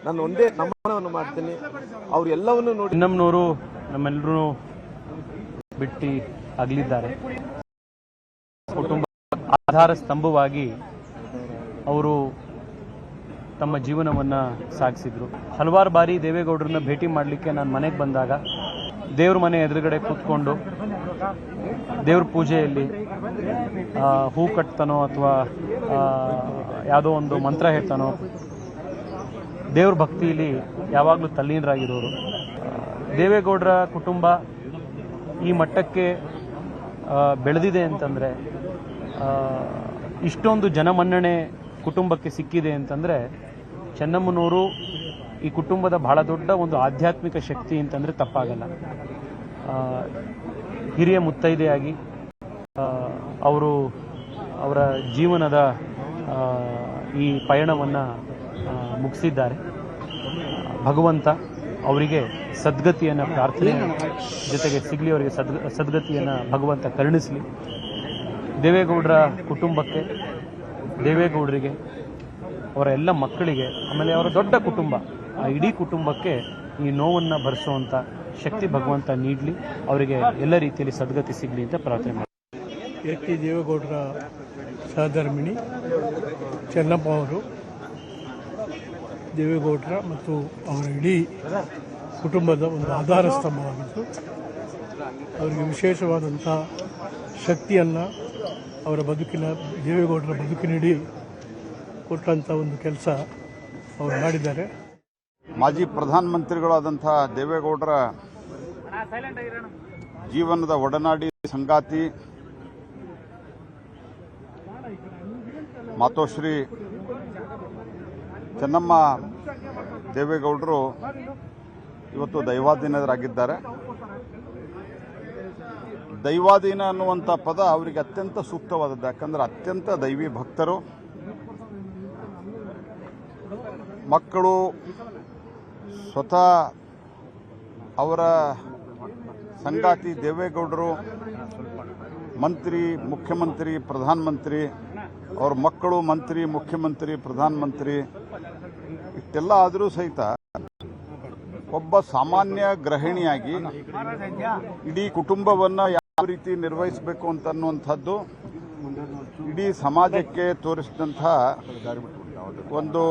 ನಾನು ಒಂದೇ ನಮನವನ್ನು ಮಾಡ್ತೀನಿ. ಅವರೆಲ್ಲವನ್ನು ನೋಡಿ ಚೆನ್ನಮ್ಮನವರು ನಮ್ಮೆಲ್ಲರೂ ಬಿಟ್ಟು ಅಗಲಿದ್ದಾರೆ. ಕುಟುಂಬ ಆಧಾರ ಸ್ತಂಭವಾಗಿ ಅವರು ತಮ್ಮ ಜೀವನವನ್ನು ಸಾಗಿಸಿದ್ರು. ಹಲವಾರು ಬಾರಿ ದೇವೇಗೌಡರನ್ನ ಭೇಟಿ ಮಾಡಲಿಕ್ಕೆ ನಾನು ಮನೆಗೆ ಬಂದಾಗ ದೇವ್ರ ಮನೆ ಎದುರುಗಡೆ ಕೂತ್ಕೊಂಡು ದೇವ್ರ ಪೂಜೆಯಲ್ಲಿ ಹೂ ಕಟ್ತಾನೋ ಅಥವಾ ಯಾವುದೋ ಒಂದು ಮಂತ್ರ ಹೇಳ್ತಾನೋ, ದೇವ್ರ ಭಕ್ತಿಯಲ್ಲಿ ಯಾವಾಗಲೂ ತಲ್ಲೀನರಾಗಿರೋರು. ದೇವೇಗೌಡರ ಕುಟುಂಬ ಈ ಮಟ್ಟಕ್ಕೆ ಬೆಳೆದಿದೆ ಅಂತಂದರೆ, ಇಷ್ಟೊಂದು ಜನಮನ್ನಣೆ ಕುಟುಂಬಕ್ಕೆ ಸಿಕ್ಕಿದೆ ಅಂತಂದರೆ, ಚೆನ್ನಮ್ಮನವರು ಈ ಕುಟುಂಬದ ಬಹಳ ದೊಡ್ಡ ಒಂದು ಆಧ್ಯಾತ್ಮಿಕ ಶಕ್ತಿ ಅಂತಂದರೆ ತಪ್ಪಾಗಲ್ಲ. ಹಿರಿಯ ಮುತ್ತೈದೆಯಾಗಿ ಅವರು ಅವರ ಜೀವನದ ಈ ಪಯಣವನ್ನು ಮುಗಿಸಿದ್ದಾರೆ. ಭಗವಂತ ಅವರಿಗೆ ಸದ್ಗತಿಯನ್ನು ಪ್ರಾರ್ಥನೆ ಜೊತೆಗೆ ಸಿಗಲಿ, ಅವರಿಗೆ ಸದ್ಗತಿಯನ್ನು ಭಗವಂತ ಕರುಣಿಸಲಿ. ದೇವೇಗೌಡರ ಕುಟುಂಬಕ್ಕೆ, ದೇವೇಗೌಡರಿಗೆ, ಅವರ ಎಲ್ಲ ಮಕ್ಕಳಿಗೆ, ಆಮೇಲೆ ಅವರ ದೊಡ್ಡ ಕುಟುಂಬ, ಆ ಇಡೀ ಕುಟುಂಬಕ್ಕೆ ಈ ನೋವನ್ನು ಭರಿಸುವಂಥ ಶಕ್ತಿ ಭಗವಂತ ನೀಡಲಿ, ಅವರಿಗೆ ಎಲ್ಲ ರೀತಿಯಲ್ಲಿ ಸದ್ಗತಿ ಸಿಗಲಿ ಅಂತ ಪ್ರಾರ್ಥನೆ ಮಾಡ್ತೀನಿ. ಎಚ್ ಡಿ ದೇವೇಗೌಡರ ಸಹಧರ್ಮಿಣಿ ಚೆನ್ನಮ್ಮ ಅವರು ದೇವೇಗೌಡರ ಮತ್ತು ಅವರ ಇಡೀ ಕುಟುಂಬದ ಒಂದು ಆಧಾರ ಸ್ತಂಭವಾಗಿದ್ದು, ಅವರಿಗೆ ವಿಶೇಷವಾದಂಥ ಶಕ್ತಿಯನ್ನು ಅವರ ಬದುಕಿನ, ದೇವೇಗೌಡರ ಬದುಕಿನಿಡೀ ಕೊಟ್ಟಂಥ ಒಂದು ಕೆಲಸ ಅವರು ಮಾಡಿದ್ದಾರೆ. ಮಾಜಿ ಪ್ರಧಾನಮಂತ್ರಿಗಳಾದಂಥ ದೇವೇಗೌಡರ ಜೀವನದ ಒಡನಾಡಿ, ಸಂಗಾತಿ, ಮಾತೋಶ್ರೀ ಚೆನ್ನಮ್ಮ ದೇವೇಗೌಡರು ಇವತ್ತು ದೈವಾಧೀನರಾಗಿದ್ದಾರೆ. ದೈವಾಧೀನ ಅನ್ನುವಂಥ ಪದ ಅವರಿಗೆ ಅತ್ಯಂತ ಸೂಕ್ತವಾದದ್ದು. ಯಾಕಂದರೆ ಅತ್ಯಂತ ದೈವಿ ಭಕ್ತರು. ಮಕ್ಕಳು ಸ್ವತಃ ಅವರ ಸಂಗಾತಿ ದೇವೇಗೌಡರು ಮಂತ್ರಿ, ಮುಖ್ಯಮಂತ್ರಿ, ಪ್ರಧಾನಮಂತ್ರಿ, ಅವ್ರ ಮಕ್ಕಳು ಮಂತ್ರಿ, ಮುಖ್ಯಮಂತ್ರಿ, ಪ್ರಧಾನಮಂತ್ರಿ, ಇಷ್ಟೆಲ್ಲ ಆದರೂ ಸಹಿತ ಒಬ್ಬ ಸಾಮಾನ್ಯ ಗೃಹಿಣಿಯಾಗಿ ಇಡೀ ಕುಟುಂಬವನ್ನು ಯಾವ ರೀತಿ ನಿರ್ವಹಿಸಬೇಕು ಅಂತನ್ನುವಂಥದ್ದು ಇಡೀ ಸಮಾಜಕ್ಕೆ ತೋರಿಸಿದಂಥ ಒಂದು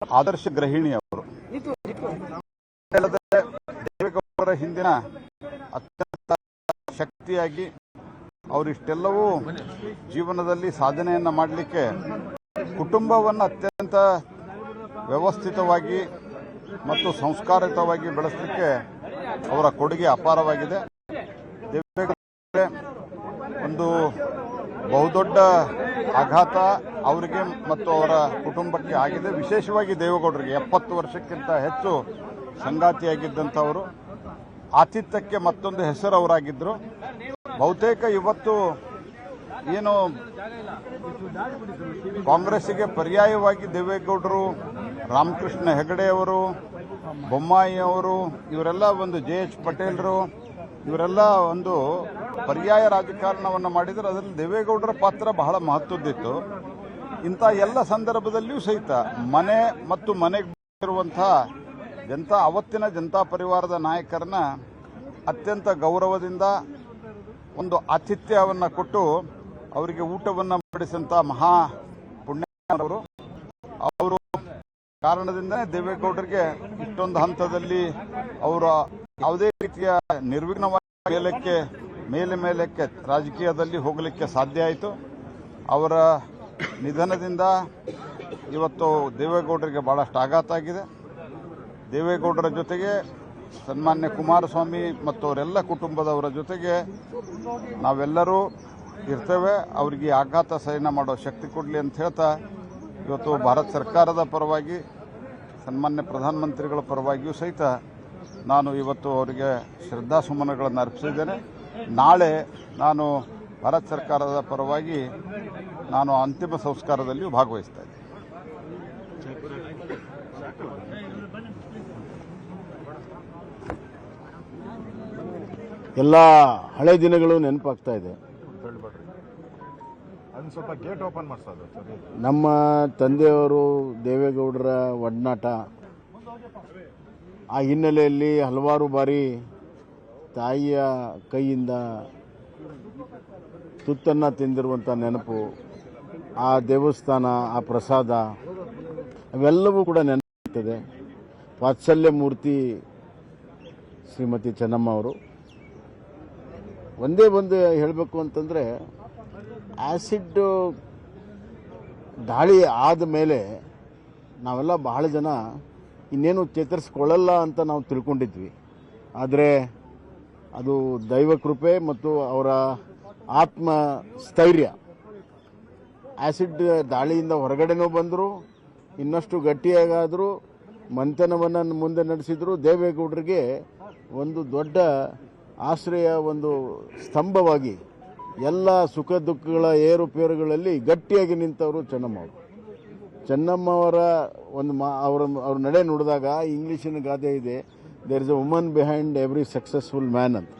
ಆದರ್ಶ ಗೃಹಿಣಿ ಅವರು. ದೇವೇಗೌಡರ ಹಿಂದಿನ ಅತ್ಯಂತ ಶಕ್ತಿಯಾಗಿ ಅವರಿಷ್ಟೆಲ್ಲವೂ ಜೀವನದಲ್ಲಿ ಸಾಧನೆಯನ್ನು ಮಾಡಲಿಕ್ಕೆ ಕುಟುಂಬವನ್ನು ಅತ್ಯಂತ ವ್ಯವಸ್ಥಿತವಾಗಿ ಮತ್ತು ಸಂಸ್ಕಾರಿತವಾಗಿ ಬೆಳೆಸಲಿಕ್ಕೆ ಅವರ ಕೊಡುಗೆ ಅಪಾರವಾಗಿದೆ. ದೇವೇಗೌಡರಿಗೆ ಒಂದು ಬಹುದೊಡ್ಡ ಆಘಾತ ಅವರಿಗೆ ಮತ್ತು ಅವರ ಕುಟುಂಬಕ್ಕೆ ಆಗಿದೆ. ವಿಶೇಷವಾಗಿ ದೇವೇಗೌಡರಿಗೆ 70 ವರ್ಷಕ್ಕಿಂತ ಹೆಚ್ಚು ಸಂಗಾತಿಯಾಗಿದ್ದಂಥವರು. ಆತಿಥ್ಯಕ್ಕೆ ಮತ್ತೊಂದು ಹೆಸರು ಅವರಾಗಿದ್ದರು. ಬಹುತೇಕ ಇವತ್ತು ಏನು ಕಾಂಗ್ರೆಸ್ಸಿಗೆ ಪರ್ಯಾಯವಾಗಿ ದೇವೇಗೌಡರು, ರಾಮಕೃಷ್ಣ ಹೆಗಡೆಯವರು, ಬೊಮ್ಮಾಯಿ ಅವರು, ಇವರೆಲ್ಲ ಒಂದು JH ಪಟೇಲರು, ಇವರೆಲ್ಲ ಒಂದು ಪರ್ಯಾಯ ರಾಜಕಾರಣವನ್ನು ಮಾಡಿದರೆ ಅದರಲ್ಲಿ ದೇವೇಗೌಡರ ಪಾತ್ರ ಬಹಳ ಮಹತ್ವದ್ದಿತ್ತು. ಇಂಥ ಎಲ್ಲ ಸಂದರ್ಭದಲ್ಲಿಯೂ ಸಹಿತ ಮನೆ ಮತ್ತು ಮನೆಗೆ ಬಂದಿರುವಂಥ ಅವತ್ತಿನ ಜನತಾ ಪರಿವಾರದ ನಾಯಕರನ್ನ ಅತ್ಯಂತ ಗೌರವದಿಂದ ಒಂದು ಆತಿಥ್ಯವನ್ನು ಕೊಟ್ಟು ಅವರಿಗೆ ಊಟವನ್ನು ಮಾಡಿಸಿದಂಥ ಮಹಾ ಪುಣ್ಯವರು. ಅವರು ಕಾರಣದಿಂದನೇ ದೇವೇಗೌಡರಿಗೆ ಇಷ್ಟೊಂದು ಹಂತದಲ್ಲಿ ಅವರ ಯಾವುದೇ ರೀತಿಯ ನಿರ್ವಿಘ್ನವಾಗಿ ಮೇಲಕ್ಕೆ ರಾಜಕೀಯದಲ್ಲಿ ಹೋಗಲಿಕ್ಕೆ ಸಾಧ್ಯ ಆಯಿತು. ಅವರ ನಿಧನದಿಂದ ಇವತ್ತು ದೇವೇಗೌಡರಿಗೆ ಭಾಳಷ್ಟು ಆಘಾತ ಆಗಿದೆ. ದೇವೇಗೌಡರ ಜೊತೆಗೆ ಸನ್ಮಾನ್ಯ ಕುಮಾರಸ್ವಾಮಿ ಮತ್ತು ಅವರೆಲ್ಲ ಕುಟುಂಬದವರ ಜೊತೆಗೆ ನಾವೆಲ್ಲರೂ ಇರ್ತೇವೆ. ಅವರಿಗೆ ಆಘಾತ ಸಹನ ಮಾಡೋ ಶಕ್ತಿ ಕೊಡಲಿ ಅಂತ ಹೇಳ್ತಾ ಇವತ್ತು ಭಾರತ ಸರ್ಕಾರದ ಪರವಾಗಿ, ಸನ್ಮಾನ್ಯ ಪ್ರಧಾನಮಂತ್ರಿಗಳ ಪರವಾಗಿಯೂ ಸಹಿತ ನಾನು ಇವತ್ತು ಅವರಿಗೆ ಶ್ರದ್ಧಾಸುಮನಗಳನ್ನು ಅರ್ಪಿಸಿದ್ದೇನೆ. ನಾಳೆ ನಾನು ಭಾರತ ಸರ್ಕಾರದ ಪರವಾಗಿ ನಾನು ಅಂತಿಮ ಸಂಸ್ಕಾರದಲ್ಲಿಯೂ ಭಾಗವಹಿಸ್ತಾ ಇದ್ದೆ. ಎಲ್ಲ ಹಳೆ ದಿನಗಳು ನೆನಪಾಗ್ತಾ ಇದೆ. ಸ್ವಲ್ಪ ಗೇಟ್ ಓಪನ್ ಮಾಡಿಸೋದು. ನಮ್ಮ ತಂದೆಯವರು ದೇವೇಗೌಡರ ಒಡನಾಟ, ಆ ಹಿನ್ನೆಲೆಯಲ್ಲಿ ಹಲವಾರು ಬಾರಿ ತಾಯಿಯ ಕೈಯಿಂದ ತುತ್ತನ್ನು ತಿಂದಿರುವಂಥ ನೆನಪು, ಆ ದೇವಸ್ಥಾನ, ಆ ಪ್ರಸಾದ, ಅವೆಲ್ಲವೂ ಕೂಡ ನೆನಪಾಗ್ತದೆ. ವಾತ್ಸಲ್ಯ ಮೂರ್ತಿ ಶ್ರೀಮತಿ ಚೆನ್ನಮ್ಮ ಅವರು. ಒಂದೇ ಒಂದು ಹೇಳಬೇಕು ಅಂತಂದರೆ, ಆ್ಯಸಿಡ್ ದಾಳಿ ಆದ ಮೇಲೆ ನಾವೆಲ್ಲ ಬಹಳ ಜನ ಇನ್ನೇನು ಚೇತರಿಸ್ಕೊಳ್ಳಲ್ಲ ಅಂತ ನಾವು ತಿಳ್ಕೊಂಡಿದ್ವಿ. ಆದರೆ ಅದು ದೈವ ಕೃಪೆ ಮತ್ತು ಅವರ ಆತ್ಮ ಸ್ಥೈರ್ಯ. ಆ್ಯಸಿಡ್ ದಾಳಿಯಿಂದ ಹೊರಗಡೆನೂ ಬಂದರು, ಇನ್ನಷ್ಟು ಗಟ್ಟಿಯಾಗಾದರೂ ಮಂಥನವನ್ನು ಮುಂದೆ ನಡೆಸಿದರು. ದೇವೇಗೌಡರಿಗೆ ಒಂದು ದೊಡ್ಡ ಆಶ್ರಯ, ಒಂದು ಸ್ತಂಭವಾಗಿ ಎಲ್ಲ ಸುಖ ದುಃಖಗಳ ಏರುಪೇರುಗಳಲ್ಲಿ ಗಟ್ಟಿಯಾಗಿ ನಿಂತವರು ಚೆನ್ನಮ್ಮವರು. ಚೆನ್ನಮ್ಮವರ ಒಂದು ಅವ್ರ ನಡೆ ನೋಡಿದಾಗ ಇಂಗ್ಲೀಷಿನ ಗಾದೆ ಇದೆ, there is a woman behind every successful man ಅಂತ.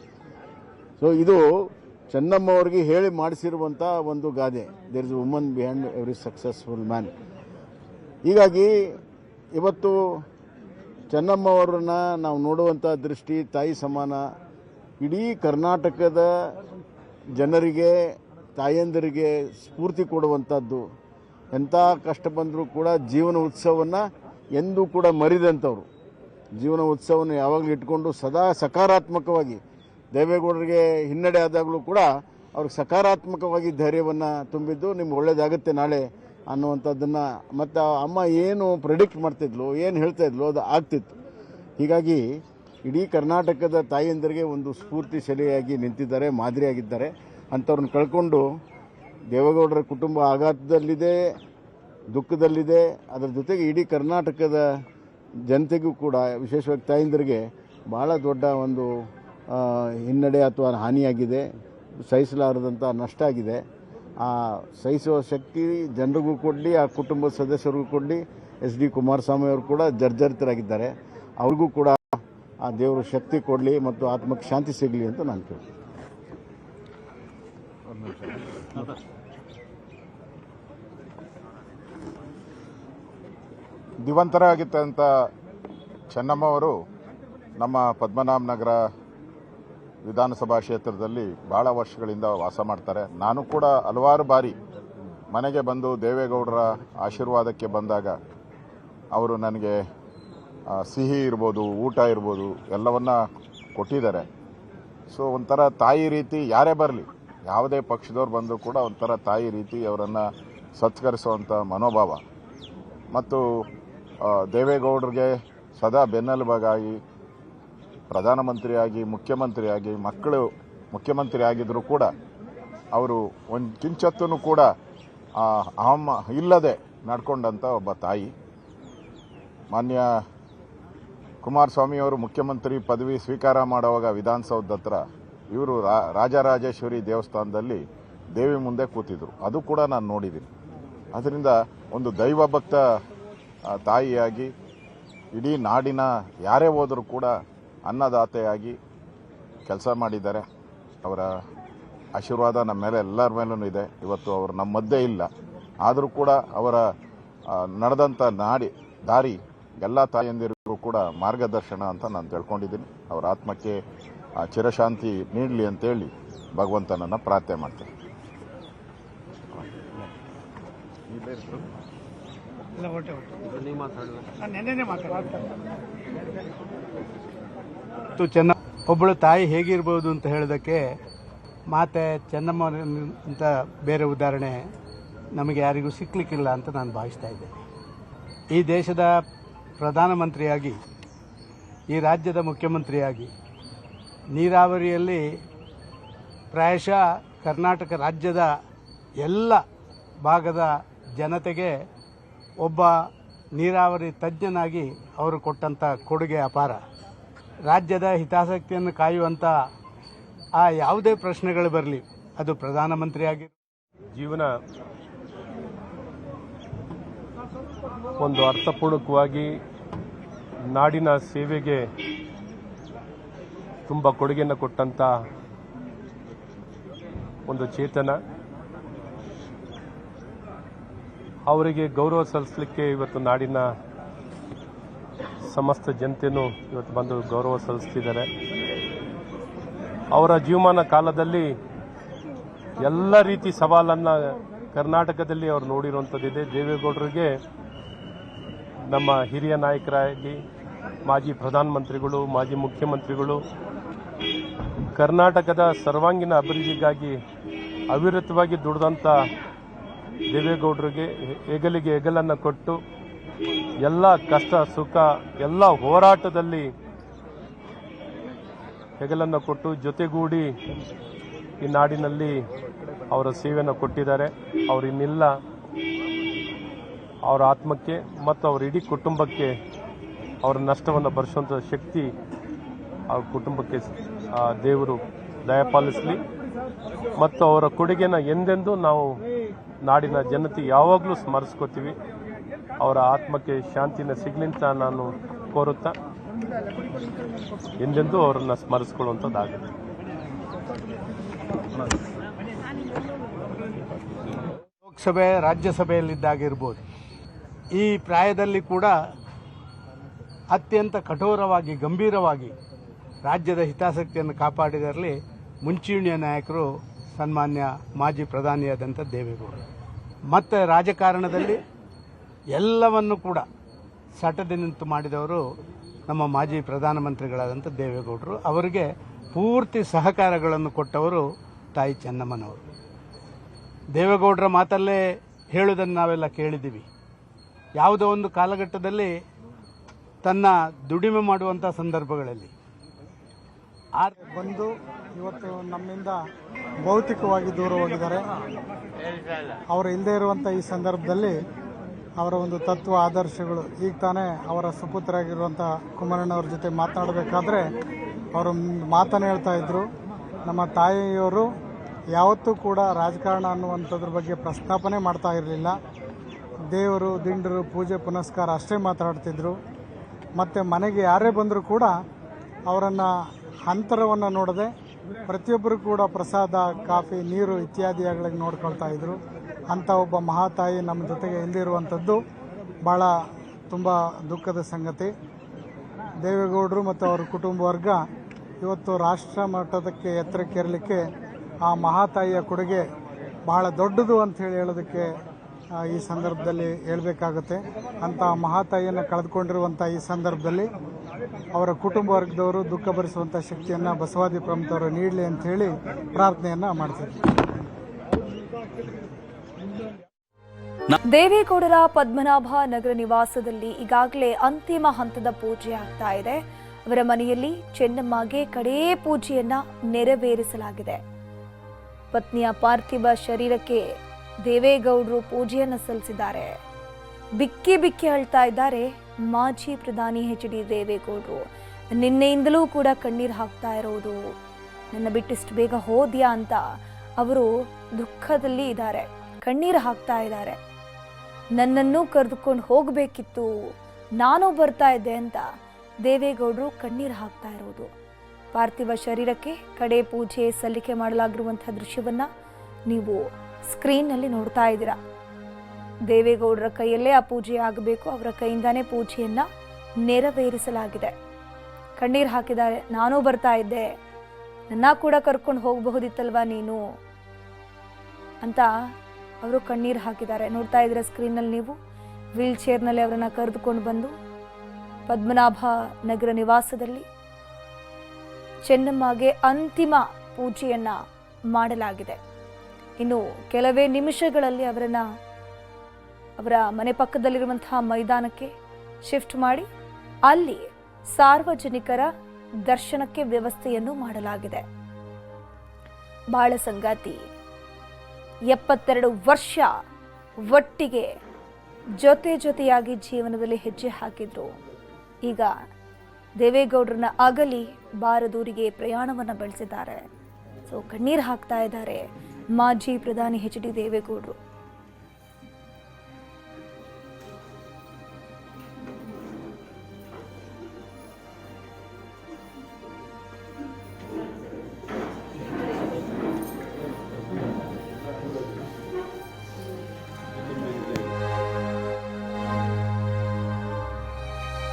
ಸೊ ಇದು ಚೆನ್ನಮ್ಮವ್ರಿಗೆ ಹೇಳಿ ಮಾಡಿಸಿರುವಂಥ ಒಂದು ಗಾದೆ, there is a woman behind every successful man. ಹೀಗಾಗಿ ಇವತ್ತು ಚೆನ್ನಮ್ಮವ್ರನ್ನ ನಾವು ನೋಡುವಂಥ ದೃಷ್ಟಿ ತಾಯಿ ಸಮಾನ. ಇಡೀ ಕರ್ನಾಟಕದ ಜನರಿಗೆ, ತಾಯಂದಿರಿಗೆ ಸ್ಫೂರ್ತಿ ಕೊಡುವಂಥದ್ದು. ಎಂಥ ಕಷ್ಟ ಬಂದರೂ ಕೂಡ ಜೀವನ ಉತ್ಸವವನ್ನು ಎಂದೂ ಕೂಡ ಮರಿದಂಥವ್ರು. ಜೀವನ ಉತ್ಸವವನ್ನು ಯಾವಾಗಲೂ ಇಟ್ಕೊಂಡು ಸದಾ ಸಕಾರಾತ್ಮಕವಾಗಿ, ದೇವೇಗೌಡರಿಗೆ ಹಿನ್ನಡೆ ಆದಾಗಲೂ ಕೂಡ ಅವ್ರಿಗೆ ಸಕಾರಾತ್ಮಕವಾಗಿ ಧೈರ್ಯವನ್ನು ತುಂಬಿದ್ದು, ನಿಮ್ಗೆ ಒಳ್ಳೇದಾಗುತ್ತೆ ನಾಳೆ ಅನ್ನುವಂಥದ್ದನ್ನು. ಮತ್ತು ಅಮ್ಮ ಏನು ಪ್ರೆಡಿಕ್ಟ್ ಮಾಡ್ತಿದ್ಲು, ಏನು ಹೇಳ್ತಾ ಇದ್ಲು, ಅದು ಆಗ್ತಿತ್ತು. ಹೀಗಾಗಿ ಇಡೀ ಕರ್ನಾಟಕದ ತಾಯಂದಿರಿಗೆ ಒಂದು ಸ್ಫೂರ್ತಿ ಸೆಲೆಯಾಗಿ ನಿಂತಿದ್ದಾರೆ, ಮಾದರಿಯಾಗಿದ್ದಾರೆ. ಅಂಥವ್ರನ್ನ ಕಳ್ಕೊಂಡು ದೇವೇಗೌಡರ ಕುಟುಂಬ ಆಘಾತದಲ್ಲಿದೆ, ದುಃಖದಲ್ಲಿದೆ. ಅದರ ಜೊತೆಗೆ ಇಡೀ ಕರ್ನಾಟಕದ ಜನತೆಗೂ ಕೂಡ, ವಿಶೇಷವಾಗಿ ತಾಯಂದಿರಿಗೆ ಭಾಳ ದೊಡ್ಡ ಒಂದು ಹಿನ್ನಡೆ ಅಥವಾ ಹಾನಿಯಾಗಿದೆ, ಸಹಿಸಲಾರದಂಥ ನಷ್ಟ ಆಗಿದೆ. ಆ ಸಹಿಸುವ ಶಕ್ತಿ ಜನರಿಗೂ ಕೊಡಲಿ, ಆ ಕುಟುಂಬದ ಸದಸ್ಯರಿಗೂ ಕೊಡಲಿ. SD ಕುಮಾರಸ್ವಾಮಿ ಅವರು ಕೂಡ ಜರ್ಜರಿತರಾಗಿದ್ದಾರೆ, ಅವ್ರಿಗೂ ಕೂಡ ಆ ದೇವರು ಶಕ್ತಿ ಕೊಡಲಿ ಮತ್ತು ಆತ್ಮಕ್ಕೆ ಶಾಂತಿ ಸಿಗಲಿ ಅಂತ ನಾನು ಕೇಳ್ತೀನಿ. ದಿವಂತರಾಗಿದ್ದಂಥ ಚೆನ್ನಮ್ಮ ಅವರು ನಮ್ಮ ಪದ್ಮನಾಭ ನಗರ ವಿಧಾನಸಭಾ ಕ್ಷೇತ್ರದಲ್ಲಿ ಭಾಳ ವರ್ಷಗಳಿಂದ ವಾಸ ಮಾಡ್ತಾರೆ. ನಾನು ಕೂಡ ಹಲವಾರು ಬಾರಿ ಮನೆಗೆ ಬಂದು ದೇವೇಗೌಡರ ಆಶೀರ್ವಾದಕ್ಕೆ ಬಂದಾಗ ಅವರು ನನಗೆ ಸಿಹಿ ಇರ್ಬೋದು, ಊಟ ಇರ್ಬೋದು, ಎಲ್ಲವನ್ನ ಕೊಟ್ಟಿದ್ದಾರೆ. ಸೊ ಒಂಥರ ತಾಯಿ ರೀತಿ, ಯಾರೇ ಬರಲಿ, ಯಾವುದೇ ಪಕ್ಷದವ್ರು ಬಂದರೂ ಕೂಡ ಒಂಥರ ತಾಯಿ ರೀತಿ ಅವರನ್ನು ಸತ್ಕರಿಸುವಂಥ ಮನೋಭಾವ. ಮತ್ತು ದೇವೇಗೌಡರಿಗೆ ಸದಾ ಬೆನ್ನೆಲುಬಾಗಿ ಪ್ರಧಾನಮಂತ್ರಿಯಾಗಿ, ಮುಖ್ಯಮಂತ್ರಿಯಾಗಿ, ಮಕ್ಕಳು ಮುಖ್ಯಮಂತ್ರಿ ಆಗಿದ್ದರೂ ಕೂಡ ಅವರು ಒಂದು ಕಿಂಚತ್ತೂ ಕೂಡ ಅಹಂ ಇಲ್ಲದೆ ನಡ್ಕೊಂಡಂಥ ಒಬ್ಬ ತಾಯಿ. ಮಾನ್ಯ ಕುಮಾರಸ್ವಾಮಿಯವರು ಮುಖ್ಯಮಂತ್ರಿ ಪದವಿ ಸ್ವೀಕಾರ ಮಾಡುವಾಗ ವಿಧಾನಸೌಧದ ಹತ್ರ ಇವರು ರಾಜರಾಜೇಶ್ವರಿ ದೇವಸ್ಥಾನದಲ್ಲಿ ದೇವಿ ಮುಂದೆ ಕೂತಿದ್ರು. ಅದು ಕೂಡ ನಾನು ನೋಡಿದ್ದೀನಿ. ಅದರಿಂದ ಒಂದು ದೈವಭಕ್ತ ತಾಯಿಯಾಗಿ ಇಡೀ ನಾಡಿನ ಯಾರೇ ಹೋದರೂ ಕೂಡ ಅನ್ನದಾತೆಯಾಗಿ ಕೆಲಸ ಮಾಡಿದ್ದಾರೆ. ಅವರ ಆಶೀರ್ವಾದ ನಮ್ಮ ಮೇಲೆ ಎಲ್ಲರ ಮೇಲೂ ಇದೆ. ಇವತ್ತು ಅವರು ನಮ್ಮ ಮಧ್ಯೆ ಇಲ್ಲ, ಆದರೂ ಕೂಡ ಅವರ ನಡೆದಂಥ ದಾರಿ ಎಲ್ಲ ತಾಯಂದಿರಿಗೂ ಕೂಡ ಮಾರ್ಗದರ್ಶನ ಅಂತ ನಾನು ತಿಳ್ಕೊಂಡಿದ್ದೀನಿ. ಅವರ ಆತ್ಮಕ್ಕೆ ಚಿರಶಾಂತಿ ನೀಡಲಿ ಅಂತೇಳಿ ಭಗವಂತನನ್ನು ಪ್ರಾರ್ಥನೆ ಮಾಡ್ತೇನೆ. ಒಬ್ಬಳು ತಾಯಿ ಹೇಗಿರ್ಬೋದು ಅಂತ ಹೇಳೋದಕ್ಕೆ ಮಾತೆ ಚೆನ್ನಮ್ಮ ಅಂತ ಬೇರೆ ಉದಾಹರಣೆ ನಮಗೆ ಯಾರಿಗೂ ಸಿಕ್ಕಲಿಕ್ಕಿಲ್ಲ ಅಂತ ನಾನು ಭಾವಿಸ್ತಾ ಇದ್ದೆ. ಈ ದೇಶದ ಪ್ರಧಾನಮಂತ್ರಿಯಾಗಿ, ಈ ರಾಜ್ಯದ ಮುಖ್ಯಮಂತ್ರಿಯಾಗಿ, ನೀರಾವರಿಯಲ್ಲಿ ಪ್ರಾಯಶಃ ಕರ್ನಾಟಕ ರಾಜ್ಯದ ಎಲ್ಲ ಭಾಗದ ಜನತೆಗೆ ಒಬ್ಬ ನೀರಾವರಿ ತಜ್ಞನಾಗಿ ಅವರು ಕೊಟ್ಟಂಥ ಕೊಡುಗೆ ಅಪಾರ. ರಾಜ್ಯದ ಹಿತಾಸಕ್ತಿಯನ್ನು ಕಾಯುವಂಥ ಆ ಯಾವುದೇ ಪ್ರಶ್ನೆಗಳು ಬರಲಿ, ಅದು ಪ್ರಧಾನಮಂತ್ರಿಯಾಗಿ ಜೀವನ ಒಂದು ಅರ್ಥಪೂರ್ಣಕವಾಗಿ ನಾಡಿನ ಸೇವೆಗೆ ತುಂಬ ಕೊಡುಗೆಯನ್ನು ಕೊಟ್ಟಂಥ ಒಂದು ಚೇತನ. ಅವರಿಗೆ ಗೌರವ ಸಲ್ಲಿಸಲಿಕ್ಕೆ ಇವತ್ತು ನಾಡಿನ ಸಮಸ್ತ ಜನತೆಯೂ ಇವತ್ತು ಬಂದು ಗೌರವ ಸಲ್ಲಿಸ್ತಿದ್ದಾರೆ. ಅವರ ಜೀವಮಾನ ಕಾಲದಲ್ಲಿ ಎಲ್ಲ ರೀತಿ ಸವಾಲನ್ನು ಕರ್ನಾಟಕದಲ್ಲಿ ಅವರು ನೋಡಿರುವಂಥದ್ದಿದೆ. ದೇವೇಗೌಡರಿಗೆ ನಮ್ಮ ಹಿರಿಯ ನಾಯಕರಾಗಿ ಮಾಜಿ ಪ್ರಧಾನಮಂತ್ರಿಗಳು, ಮಾಜಿ ಮುಖ್ಯಮಂತ್ರಿಗಳು ಕರ್ನಾಟಕದ ಸರ್ವಾಂಗೀಣ ಅಭಿವೃದ್ಧಿಗಾಗಿ ಅವಿರತವಾಗಿ ದುಡಿದಂಥ ದೇವೇಗೌಡರಿಗೆ ಹೆಗಲಿಗೆ ಹೆಗಲನ್ನು ಕೊಟ್ಟು ಎಲ್ಲ ಕಷ್ಟ ಸುಖ ಎಲ್ಲ ಹೋರಾಟದಲ್ಲಿ ಹೆಗಲನ್ನು ಕೊಟ್ಟು ಜೊತೆಗೂಡಿ ಈ ನಾಡಿನಲ್ಲಿ ಅವರ ಸೇವೆಯನ್ನು ಕೊಟ್ಟಿದ್ದಾರೆ. ಅವರಿನ್ನೆಲ್ಲ ಅವರ ಆತ್ಮಕ್ಕೆ ಮತ್ತು ಅವರ ಇಡೀ ಕುಟುಂಬಕ್ಕೆ ಅವರ ನಷ್ಟವನ್ನು ಭರಿಸುವಂಥ ಶಕ್ತಿ ಅವ್ರ ಕುಟುಂಬಕ್ಕೆ ದೇವರು ದಯಪಾಲಿಸಲಿ ಮತ್ತು ಅವರ ಕೊಡುಗೆನ ಎಂದೆಂದೂ ನಾವು ನಾಡಿನ ಜನತೆ ಯಾವಾಗಲೂ ಸ್ಮರಿಸ್ಕೋತೀವಿ. ಅವರ ಆತ್ಮಕ್ಕೆ ಶಾಂತಿನ ಸಿಗಲಿ ಅಂತ ನಾನು ಕೋರುತ್ತಾ ಎಂದೆಂದೂ ಅವರನ್ನು ಸ್ಮರಿಸ್ಕೊಳ್ಳುವಂಥದ್ದಾಗುತ್ತೆ. ಲೋಕಸಭೆ ರಾಜ್ಯಸಭೆಯಲ್ಲಿದ್ದಾಗಿರ್ಬೋದು, ಈ ಪ್ರಾಯದಲ್ಲಿ ಕೂಡ ಅತ್ಯಂತ ಕಠೋರವಾಗಿ ಗಂಭೀರವಾಗಿ ರಾಜ್ಯದ ಹಿತಾಸಕ್ತಿಯನ್ನು ಕಾಪಾಡಿದರಲ್ಲಿ ಮುಂಚೂಣಿಯ ನಾಯಕರು ಸನ್ಮಾನ್ಯ ಮಾಜಿ ಪ್ರಧಾನಿಯಾದಂಥ ದೇವೇಗೌಡರು. ಮತ್ತು ರಾಜಕಾರಣದಲ್ಲಿ ಎಲ್ಲವನ್ನು ಕೂಡ ಸಟದಿ ನಿಂತು ಮಾಡಿದವರು ನಮ್ಮ ಮಾಜಿ ಪ್ರಧಾನಮಂತ್ರಿಗಳಾದಂಥ ದೇವೇಗೌಡರು. ಅವರಿಗೆ ಪೂರ್ತಿ ಸಹಕಾರಗಳನ್ನು ಕೊಟ್ಟವರು ತಾಯಿ ಚೆನ್ನಮ್ಮನವರು. ದೇವೇಗೌಡರ ಮಾತಲ್ಲೇ ಹೇಳುವುದನ್ನು ನಾವೆಲ್ಲ ಕೇಳಿದ್ದೀವಿ. ಯಾವುದೋ ಒಂದು ಕಾಲಘಟ್ಟದಲ್ಲಿ ತನ್ನ ದುಡಿಮೆ ಮಾಡುವಂಥ ಸಂದರ್ಭಗಳಲ್ಲಿ ಬಂದು ಇವತ್ತು ನಮ್ಮಿಂದ ಭೌತಿಕವಾಗಿ ದೂರ ಹೋಗಿದ್ದಾರೆ. ಅವರು ಇಲ್ಲದೆ ಇರುವಂಥ ಈ ಸಂದರ್ಭದಲ್ಲಿ ಅವರ ಒಂದು ತತ್ವ ಆದರ್ಶಗಳು, ಈಗ ತಾನೇ ಅವರ ಸುಪುತ್ರರಾಗಿರುವಂಥ ಕುಮಾರಣ್ಣವ್ರ ಜೊತೆ ಮಾತನಾಡಬೇಕಾದ್ರೆ ಅವರು ಮಾತನ್ನು ಹೇಳ್ತಾ ಇದ್ರು, ನಮ್ಮ ತಾಯಿಯವರು ಯಾವತ್ತೂ ಕೂಡ ರಾಜಕಾರಣ ಅನ್ನುವಂಥದ್ರ ಬಗ್ಗೆ ಪ್ರಸ್ತಾಪನೆ ಮಾಡ್ತಾ ಇರಲಿಲ್ಲ. ದೇವರು ದಿಂಡರು ಪೂಜೆ ಪುನಸ್ಕಾರ ಅಷ್ಟೇ ಮಾತಾಡ್ತಿದ್ರು. ಮತ್ತು ಮನೆಗೆ ಯಾರೇ ಬಂದರೂ ಕೂಡ ಅವರನ್ನು ಅಂತರವನ್ನು ನೋಡದೆ ಪ್ರತಿಯೊಬ್ಬರು ಕೂಡ ಪ್ರಸಾದ, ಕಾಫಿ, ನೀರು ಇತ್ಯಾದಿಗಳಿಗೆ ನೋಡ್ಕೊಳ್ತಾ ಇದ್ರು. ಅಂಥ ಒಬ್ಬ ಮಹಾತಾಯಿ ನಮ್ಮ ಜೊತೆಗೆ ಇಲ್ಲಿರುವಂಥದ್ದು ಭಾಳ ತುಂಬ ದುಃಖದ ಸಂಗತಿ. ದೇವೇಗೌಡರು ಮತ್ತು ಅವರ ಕುಟುಂಬ ವರ್ಗ ಇವತ್ತು ರಾಷ್ಟ್ರ ಮಟ್ಟದಕ್ಕೆ ಎತ್ತರಕ್ಕೇರಲಿಕ್ಕೆ ಆ ಮಹಾತಾಯಿಯ ಕೊಡುಗೆ ಬಹಳ ದೊಡ್ಡದು ಅಂತ ಹೇಳೋದಕ್ಕೆ ಈ ಸಂದರ್ಭದಲ್ಲಿ ಹೇಳಬೇಕಾಗುತ್ತೆ. ಅಂಥ ಮಹಾತಾಯಿಯನ್ನು ಕಳೆದುಕೊಂಡಿರುವಂಥ ಈ ಸಂದರ್ಭದಲ್ಲಿ ಅವರ ಕುಟುಂಬ ವರ್ಗದವರು ದುಃಖ ಭರಿಸುವಂಥ ಶಕ್ತಿಯನ್ನು ಬಸವಾದಿ ಪ್ರಮುಖರು ನೀಡಲಿ ಅಂತ ಹೇಳಿ ಪ್ರಾರ್ಥನೆಯನ್ನು ಮಾಡ್ತೀವಿ. ದೇವೇಗೌಡರ ಪದ್ಮನಾಭ ನಗರ ನಿವಾಸದಲ್ಲಿ ಈಗಾಗಲೇ ಅಂತಿಮ ಹಂತದ ಪೂಜೆ ಆಗ್ತಾ ಇದೆ. ಅವರ ಮನೆಯಲ್ಲಿ ಚೆನ್ನಮ್ಮಗೆ ಕಡೇ ಪೂಜೆಯನ್ನ ನೆರವೇರಿಸಲಾಗಿದೆ. ಪತ್ನಿಯ ಪಾರ್ಥಿವ ಶರೀರಕ್ಕೆ ದೇವೇಗೌಡರು ಪೂಜೆಯನ್ನು ಸಲ್ಲಿಸಿದ್ದಾರೆ. ಬಿಕ್ಕಿ ಬಿಕ್ಕಿ ಅಳ್ತಾ ಇದ್ದಾರೆ ಮಾಜಿ ಪ್ರಧಾನಿ ಎಚ್.ಡಿ. ದೇವೇಗೌಡರು. ನಿನ್ನೆಯಿಂದಲೂ ಕೂಡ ಕಣ್ಣೀರು ಹಾಕ್ತಾ ಇರೋದು, ನನ್ನ ಬಿಟ್ಟಿಷ್ಟು ಬೇಗ ಹೋದ್ಯಾ ಅಂತ ಅವರು ದುಃಖದಲ್ಲಿ ಇದ್ದಾರೆ, ಕಣ್ಣೀರು ಹಾಕ್ತಾ ಇದ್ದಾರೆ. ನನ್ನನ್ನು ಕರೆದುಕೊಂಡು ಹೋಗಬೇಕಿತ್ತು, ನಾನು ಬರ್ತಾ ಇದ್ದೆ ಅಂತ ದೇವೇಗೌಡರು ಕಣ್ಣೀರು ಹಾಕ್ತಾ ಇರೋದು. ಪಾರ್ಥಿವ ಶರೀರಕ್ಕೆ ಕಡೆ ಪೂಜೆ ಸಲ್ಲಿಕೆ ಮಾಡಲಾಗಿರುವಂತಹ ದೃಶ್ಯವನ್ನ ನೀವು ಸ್ಕ್ರೀನ್ನಲ್ಲಿ ನೋಡ್ತಾ ಇದ್ದೀರಾ. ದೇವೇಗೌಡರ ಕೈಯಲ್ಲೇ ಆ ಪೂಜೆ ಆಗಬೇಕು, ಅವರ ಕೈಯಿಂದಾನೇ ಪೂಜೆಯನ್ನ ನೆರವೇರಿಸಲಾಗಿದೆ. ಕಣ್ಣೀರು ಹಾಕಿದ್ದಾರೆ, ನಾನೂ ಬರ್ತಾ ಇದ್ದೆ, ನನ್ನ ಕೂಡ ಕರ್ಕೊಂಡು ಹೋಗಬಹುದಿತ್ತಲ್ವಾ ನೀನು ಅಂತ ಅವರು ಕಣ್ಣೀರು ಹಾಕಿದ್ದಾರೆ. ನೋಡ್ತಾ ಇದ್ದೀರಾ ಸ್ಕ್ರೀನ್ನಲ್ಲಿ ನೀವು. ವೀಲ್ ಚೇರ್ನಲ್ಲಿ ಅವರನ್ನು ಕರೆದುಕೊಂಡು ಬಂದು ಪದ್ಮನಾಭ ನಗರ ನಿವಾಸದಲ್ಲಿ ಚೆನ್ನಮ್ಮಗೆ ಅಂತಿಮ ಪೂಜೆಯನ್ನ ಮಾಡಲಾಗಿದೆ. ಇನ್ನು ಕೆಲವೇ ನಿಮಿಷಗಳಲ್ಲಿ ಅವರ ಮನೆ ಪಕ್ಕದಲ್ಲಿರುವಂತಹ ಮೈದಾನಕ್ಕೆ ಶಿಫ್ಟ್ ಮಾಡಿ ಅಲ್ಲಿ ಸಾರ್ವಜನಿಕರ ದರ್ಶನಕ್ಕೆ ವ್ಯವಸ್ಥೆಯನ್ನು ಮಾಡಲಾಗಿದೆ. ಬಾಳ ಸಂಗಾತಿ 72 ವರ್ಷ ಒಟ್ಟಿಗೆ ಜೊತೆಯಾಗಿ ಜೀವನದಲ್ಲಿ ಹೆಜ್ಜೆ ಹಾಕಿದ್ರು. ಈಗ ದೇವೇಗೌಡರನ್ನ ಅಗಲಿ ಬಾರದೂರಿಗೆ ಪ್ರಯಾಣವನ್ನು ಬೆಳೆಸಿದ್ದಾರೆ. ಸೊ ಕಣ್ಣೀರು ಹಾಕ್ತಾ ಇದ್ದಾರೆ ಮಾಜಿ ಪ್ರಧಾನಿ ಎಚ್.ಡಿ. ದೇವೇಗೌಡರು.